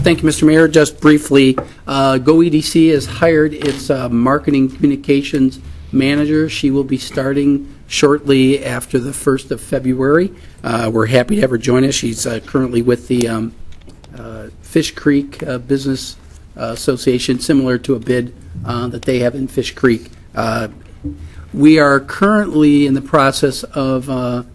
Thank you, Mr. Mayor. Just briefly, Go EDC has hired its marketing communications manager. She will be starting shortly after the 1st of February. We're happy to have her join us. She's currently with the Fish Creek Business Association, similar to a bid that they have in Fish Creek. We are currently in the process of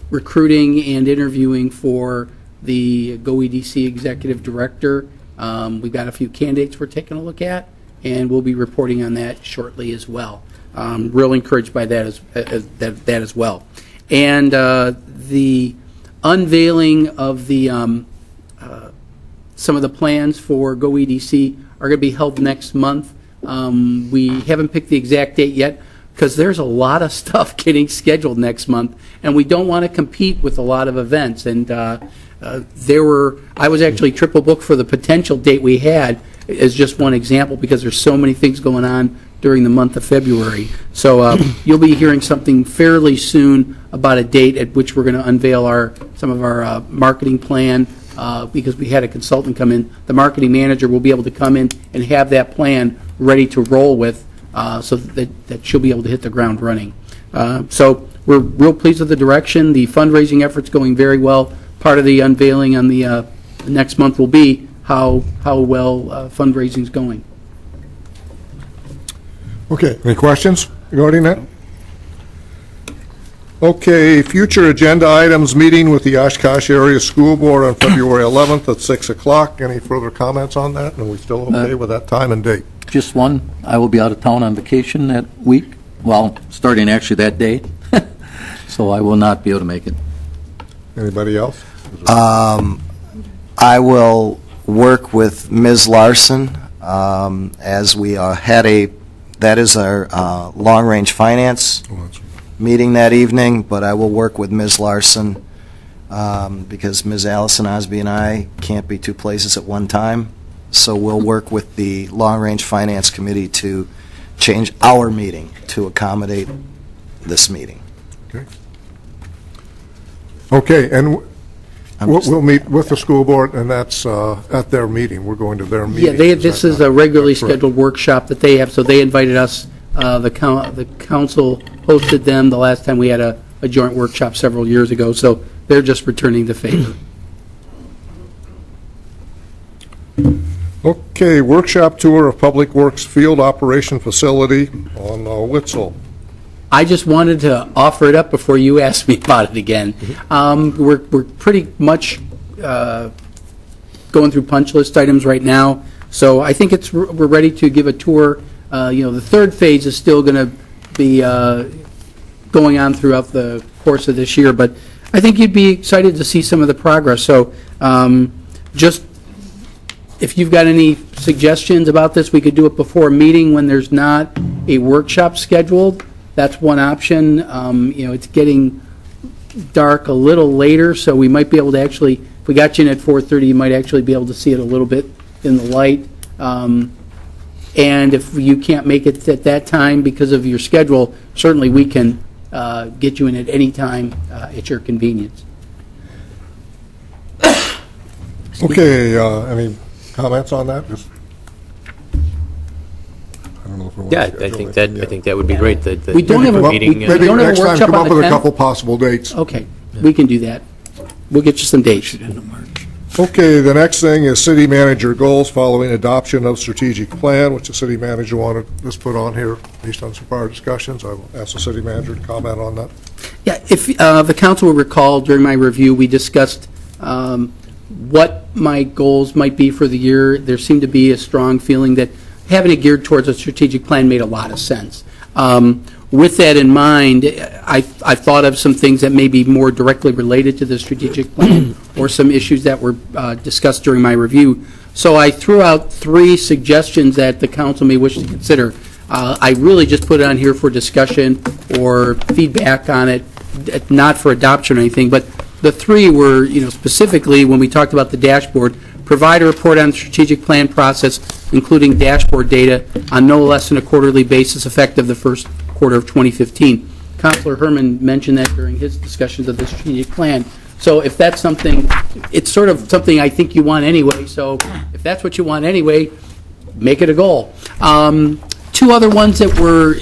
recruiting and interviewing for the Go EDC Executive Director. We've got a few candidates we're taking a look at, and we'll be reporting on that shortly as well. Real encouraged by that as well. And the unveiling of the some of the plans for Go EDC are going to be held next month. We haven't picked the exact date yet because there's a lot of stuff getting scheduled next month, and we don't want to compete with a lot of events. And I was actually triple booked for the potential date we had as just one example because there's so many things going on during the month of February. So you'll be hearing something fairly soon about a date at which we're going to unveil some of our marketing plan because we had a consultant come in. The marketing manager will be able to come in and have that plan ready to roll with so that she'll be able to hit the ground running. So we're real pleased with the direction. The fundraising effort's going very well. Part of the unveiling on the next month will be how well fundraising's going. Okay, any questions regarding that? Okay, future agenda items, meeting with the Oshkosh Area School Board on February 11th at 6 o'clock. Any further comments on that? Are we still okay with that time and date? Just one. I will be out of town on vacation that week, well, starting actually that day, so I will not be able to make it. Anybody else? I will work with Ms. Larson as we that is our long-range finance meeting that evening, but I will work with Ms. Larson because Ms. Allison Osby and I can't be two places at one time, so we'll work with the long-range finance committee to change our meeting to accommodate this meeting. Okay, and we'll meet with the school board, and that's at their meeting. We're going to their meeting. Yeah, this is a regularly scheduled workshop that they have, so they invited us. The council hosted them the last time we had a joint workshop several years ago, so they're just returning the favor. Okay, workshop tour of Public Works Field Operation Facility on Witzel. I just wanted to offer it up before you asked me about it again. We're pretty much going through punch list items right now, so I think we're ready to give a tour. The third phase is still going to be going on throughout the course of this year, but I think you'd be excited to see some of the progress. So just if you've got any suggestions about this, we could do it before a meeting when there's not a workshop scheduled. That's one option. It's getting dark a little later, so we might be able to actually, if we got you in at 4:30, you might actually be able to see it a little bit in the light. And if you can't make it at that time because of your schedule, certainly we can get you in at any time at your convenience. Okay, any comments on that? Yeah, I think that would be great. We don't have a Maybe meeting. We don't have a next time workshop come on up the with a 10th? couple possible dates. Okay, we can do that. We'll get you some dates. Okay, the next thing is city manager goals following adoption of strategic plan, which the city manager wanted this put on here based on some prior discussions. I will ask the city manager to comment on that. Yeah, if the council will recall, during my review, we discussed what my goals might be for the year. There seemed to be a strong feeling that having it geared towards a strategic plan made a lot of sense. with that in mind, I thought of some things that may be more directly related to the strategic plan or some issues that were discussed during my review. So I threw out 3 suggestions that the council may wish to consider. I really just put it on here for discussion or feedback on it, not for adoption or anything, but the 3 were, specifically when we talked about the dashboard, provide a report on the strategic plan process, including dashboard data on no less than a quarterly basis effective the first quarter of 2015. Councilor Herman mentioned that during his discussions of the strategic plan. So if that's something, it's sort of something I think you want anyway, so if that's what you want anyway, make it a goal. 2 other ones that were,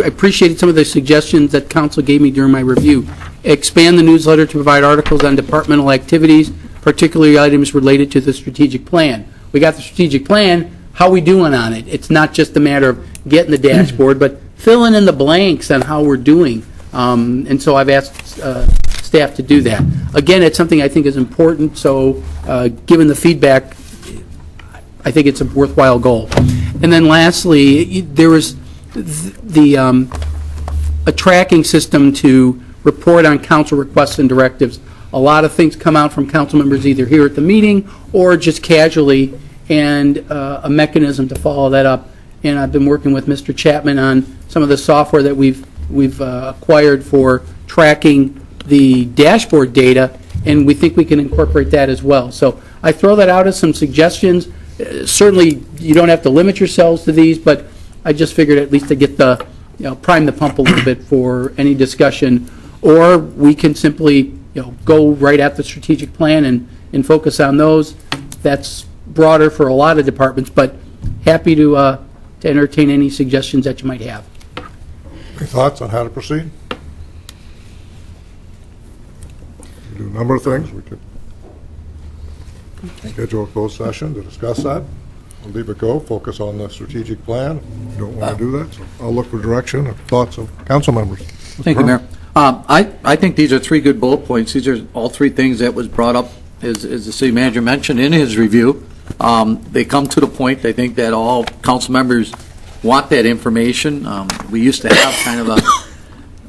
I appreciated some of the suggestions that council gave me during my review. Expand the newsletter to provide articles on departmental activities, particularly items related to the strategic plan. We got the strategic plan, how we doing on it? It's not just a matter of getting the dashboard, but filling in the blanks on how we're doing. And so I've asked staff to do that. Again, it's something I think is important, so given the feedback, I think it's a worthwhile goal. And then lastly, there was a tracking system to report on council requests and directives. A lot of things come out from council members either here at the meeting or just casually, and a mechanism to follow that up. And I've been working with Mr. Chapman on some of the software that we've acquired for tracking the dashboard data, and we think we can incorporate that as well. So I throw that out as some suggestions. Certainly, you don't have to limit yourselves to these, but I just figured at least to get the, prime the pump a little bit for any discussion. Or we can simply, go right at the strategic plan and focus on those. That's broader for a lot of departments, but happy to entertain any suggestions that you might have. Any thoughts on how to proceed? We do a number of things. We could schedule a closed session to discuss that. We'll leave it go, focus on the strategic plan. You don't want to do that, so I'll look for direction and thoughts of council members. Thank you, Mayor. I think these are 3 good bullet points. These are all 3 things that was brought up, as the city manager mentioned in his review. They come to the point, I think, that all council members want that information. We used to have kind of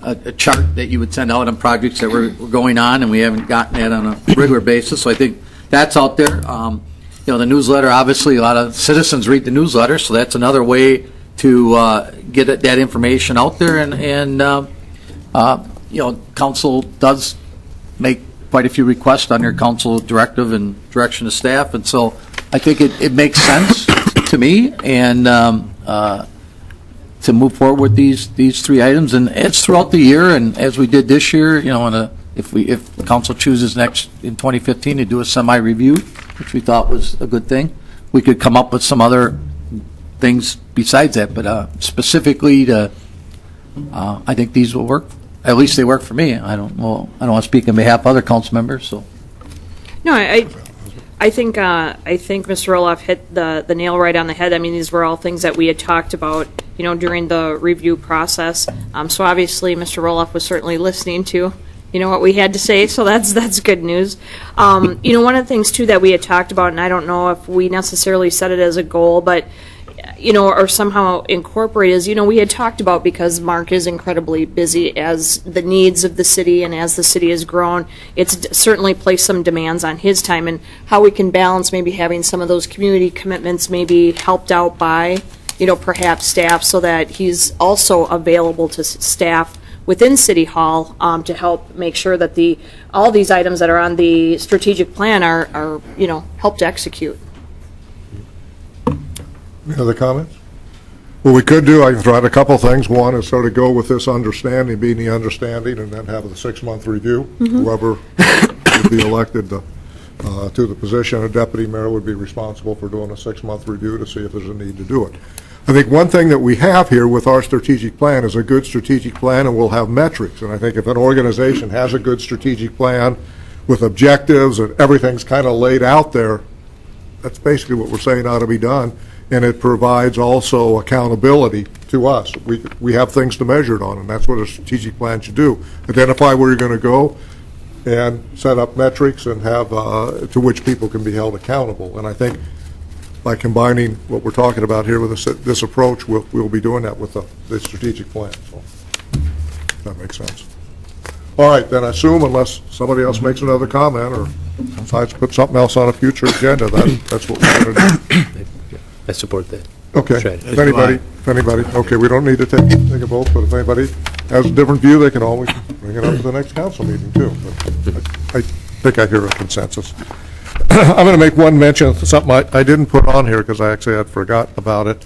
a chart that you would send out on projects that were going on, and we haven't gotten that on a regular basis. So I think that's out there. The newsletter, obviously, a lot of citizens read the newsletter, so that's another way to get that information out there. And council does make quite a few requests on your council directive and direction of staff, and so I think it makes sense to me and to move forward with these 3 items. And it's throughout the year, and as we did this year, if council chooses next in 2015 to do a semi-review, which we thought was a good thing, we could come up with some other things besides that. But specifically, I think these will work. At least they work for me. I don't want to speak on behalf of other council members. So, no, I think Mr. Roloff hit the nail right on the head. I mean, these were all things that we had talked about, during the review process. So obviously, Mr. Roloff was certainly listening to, what we had to say. So that's good news. One of the things too that we had talked about, and I don't know if we necessarily set it as a goal, but or somehow incorporate is, we had talked about, because Mark is incredibly busy as the needs of the city and as the city has grown, it's certainly placed some demands on his time, and how we can balance maybe having some of those community commitments maybe helped out by, perhaps staff, so that he's also available to staff within City Hall to help make sure that all these items that are on the strategic plan are helped execute. Any other comments? What we could do, I can throw out a couple things. One is sort of go with this understanding, being the understanding, and then have the 6-month review. Whoever would be elected to the position of deputy mayor would be responsible for doing a 6-month review to see if there's a need to do it. I think one thing that we have here with our strategic plan is a good strategic plan, and we'll have metrics. And I think if an organization has a good strategic plan with objectives and everything's kind of laid out there, that's basically what we're saying ought to be done. And it provides also accountability to us. We have things to measure it on, and that's what a strategic plan should do. Identify where you're going to go and set up metrics and have to which people can be held accountable. And I think by combining what we're talking about here with this approach, we'll be doing that with the strategic plan. So That makes sense. All right, then I assume unless somebody else makes another comment or decides to put something else on a future agenda, that's what we're going to do. I support that. Okay. strategy. If anybody, okay, we don't need to take a vote, but if anybody has a different view, they can always bring it up to the next council meeting, too. But I think I hear a consensus. I'm going to make one mention of something I didn't put on here because I actually had forgot about it.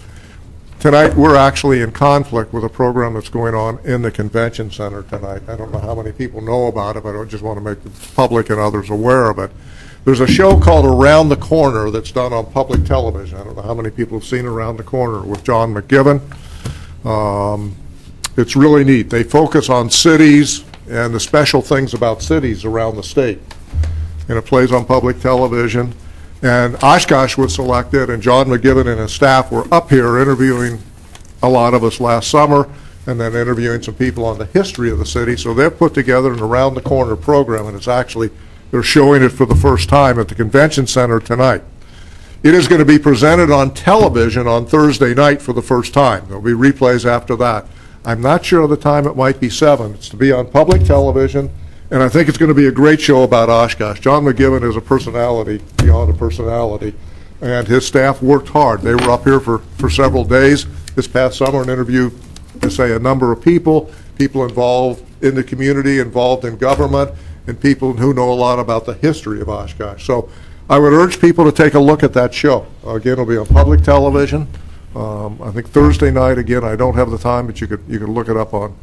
Tonight, we're actually in conflict with a program that's going on in the convention center tonight. I don't know how many people know about it, but I just want to make the public and others aware of it. There's a show called Around the Corner that's done on public television. I don't know how many people have seen Around the Corner with John McGivern. It's really neat. They focus on cities and the special things about cities around the state. And it plays on public television. And Oshkosh was selected, and John McGivern and his staff were up here interviewing a lot of us last summer, and then interviewing some people on the history of the city. So they've put together an Around the Corner program, and it's actually, they're showing it for the first time at the convention center tonight. It is going to be presented on television on Thursday night for the first time. There'll be replays after that. I'm not sure of the time. It might be 7. It's to be on public television. And I think it's going to be a great show about Oshkosh. John McGivern is a personality beyond a personality, and his staff worked hard. They were up here for several days this past summer and interviewed, to say, a number of people involved in the community, involved in government, and people who know a lot about the history of Oshkosh. So I would urge people to take a look at that show. Again, it'll be on public television. I think Thursday night, again, I don't have the time, but you could look it up on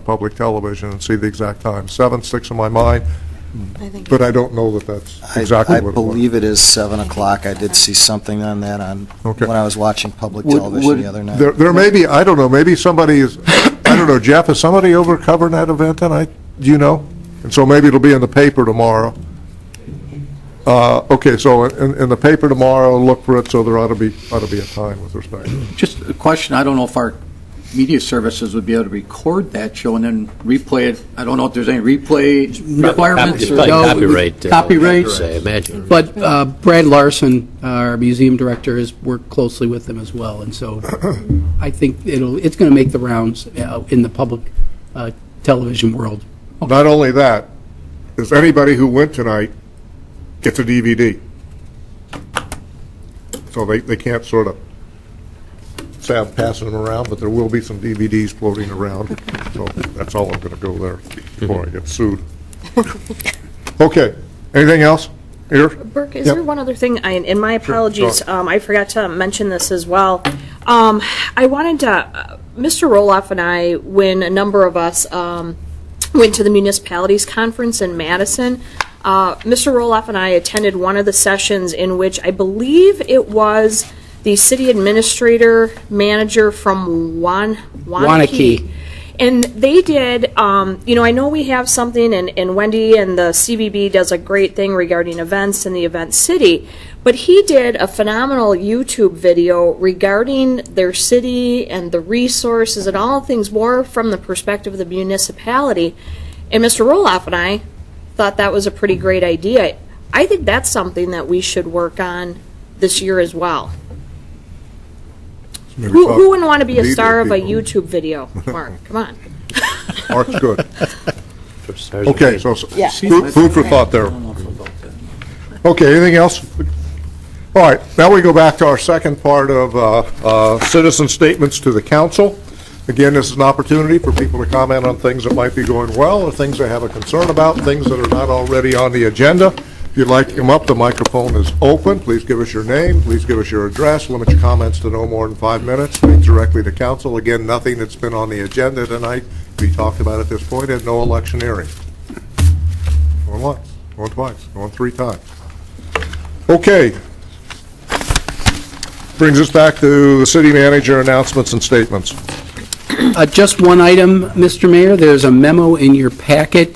public television and see the exact time. 7 sticks in my mind, but I don't know that that's exactly what it was. I believe it is 7 o'clock. I did see something on that when I was watching public television the other night. There may be, I don't know, maybe somebody is, I don't know, Jeff, is somebody over covering that event tonight? Do you know? And so maybe it'll be in the paper tomorrow. Okay, so in the paper tomorrow, look for it, so there ought to be a time with respect to it. Just a question, I don't know if our media services would be able to record that show and then replay it. I don't know if there's any replay requirements. It's probably copyright. Copyrights. I imagine. But Brad Larson, our museum director, has worked closely with them as well, and so I think it's going to make the rounds in the public television world. Not only that, is anybody who went tonight gets a DVD. So they can't sort of say I'm passing them around, but there will be some DVDs floating around. So that's all I'm going to go there before I get sued. Okay. Anything else? Here? Burke, is there one other thing? And my apologies, I forgot to mention this as well. I wanted to, Mr. Roloff and I, when a number of us went to the municipalities conference in Madison, Mr. Roloff and I attended one of the sessions in which I believe it was the city administrator manager from Wanakee. And they did, I know we have something, and Wendy and the CVB does a great thing regarding events in the event city, but he did a phenomenal YouTube video regarding their city and the resources and all things more from the perspective of the municipality. And Mr. Roloff and I thought that was a pretty great idea. I think that's something that we should work on this year as well. Who wouldn't want to be a star of a YouTube video? Mark, come on. Mark's good. Okay, so food for thought there. Okay, anything else? All right, now we go back to our second part of citizen statements to the council. Again, this is an opportunity for people to comment on things that might be going well or things they have a concern about, things that are not already on the agenda. If you'd like to come up, the microphone is open. Please give us your name. Please give us your address. Limit your comments to no more than 5 minutes. Speak directly to council. Again, nothing that's been on the agenda tonight we talked about at this point, and no electioneering. Going once, going twice, going 3 times. Okay. Brings us back to the city manager announcements and statements. Just one item, Mr. Mayor. There's a memo in your packet.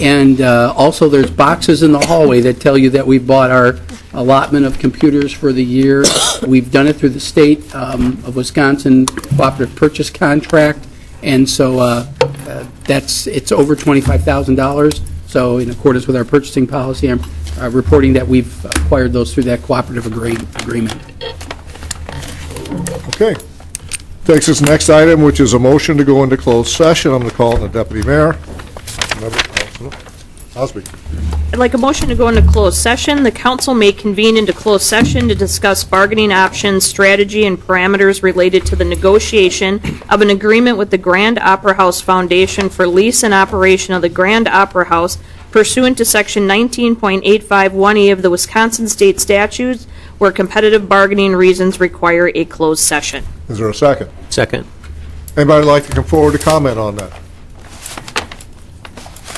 And also, there's boxes in the hallway that tell you that we bought our allotment of computers for the year. We've done it through the state of Wisconsin cooperative purchase contract, and so it's over $25,000. So in accordance with our purchasing policy, I'm reporting that we've acquired those through that cooperative agreement. Okay. Takes us to the next item, which is a motion to go into closed session. I'm going to call on the deputy mayor. Osby. I'd like a motion to go into closed session. The council may convene into closed session to discuss bargaining options, strategy, and parameters related to the negotiation of an agreement with the Grand Opera House Foundation for lease and operation of the Grand Opera House pursuant to Section 19.851E of the Wisconsin State Statutes, where competitive bargaining reasons require a closed session. Is there a second? Second. Anybody like to come forward to comment on that?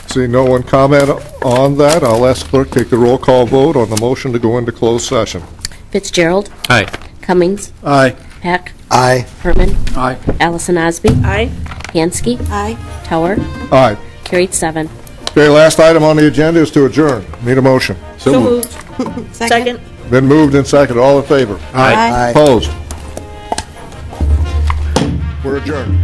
Seeing no one comment on that, I'll ask the clerk to take the roll call vote on the motion to go into closed session. Fitzgerald. Aye. Cummings. Aye. Peck. Aye. Herman. Aye. Allison Osby. Aye. Hansky. Aye. Tower. Aye. Carried 7. Okay, last item on the agenda is to adjourn. Need a motion. So moved. Second. Been moved and seconded. All in favor? Aye. Opposed? We're adjourned.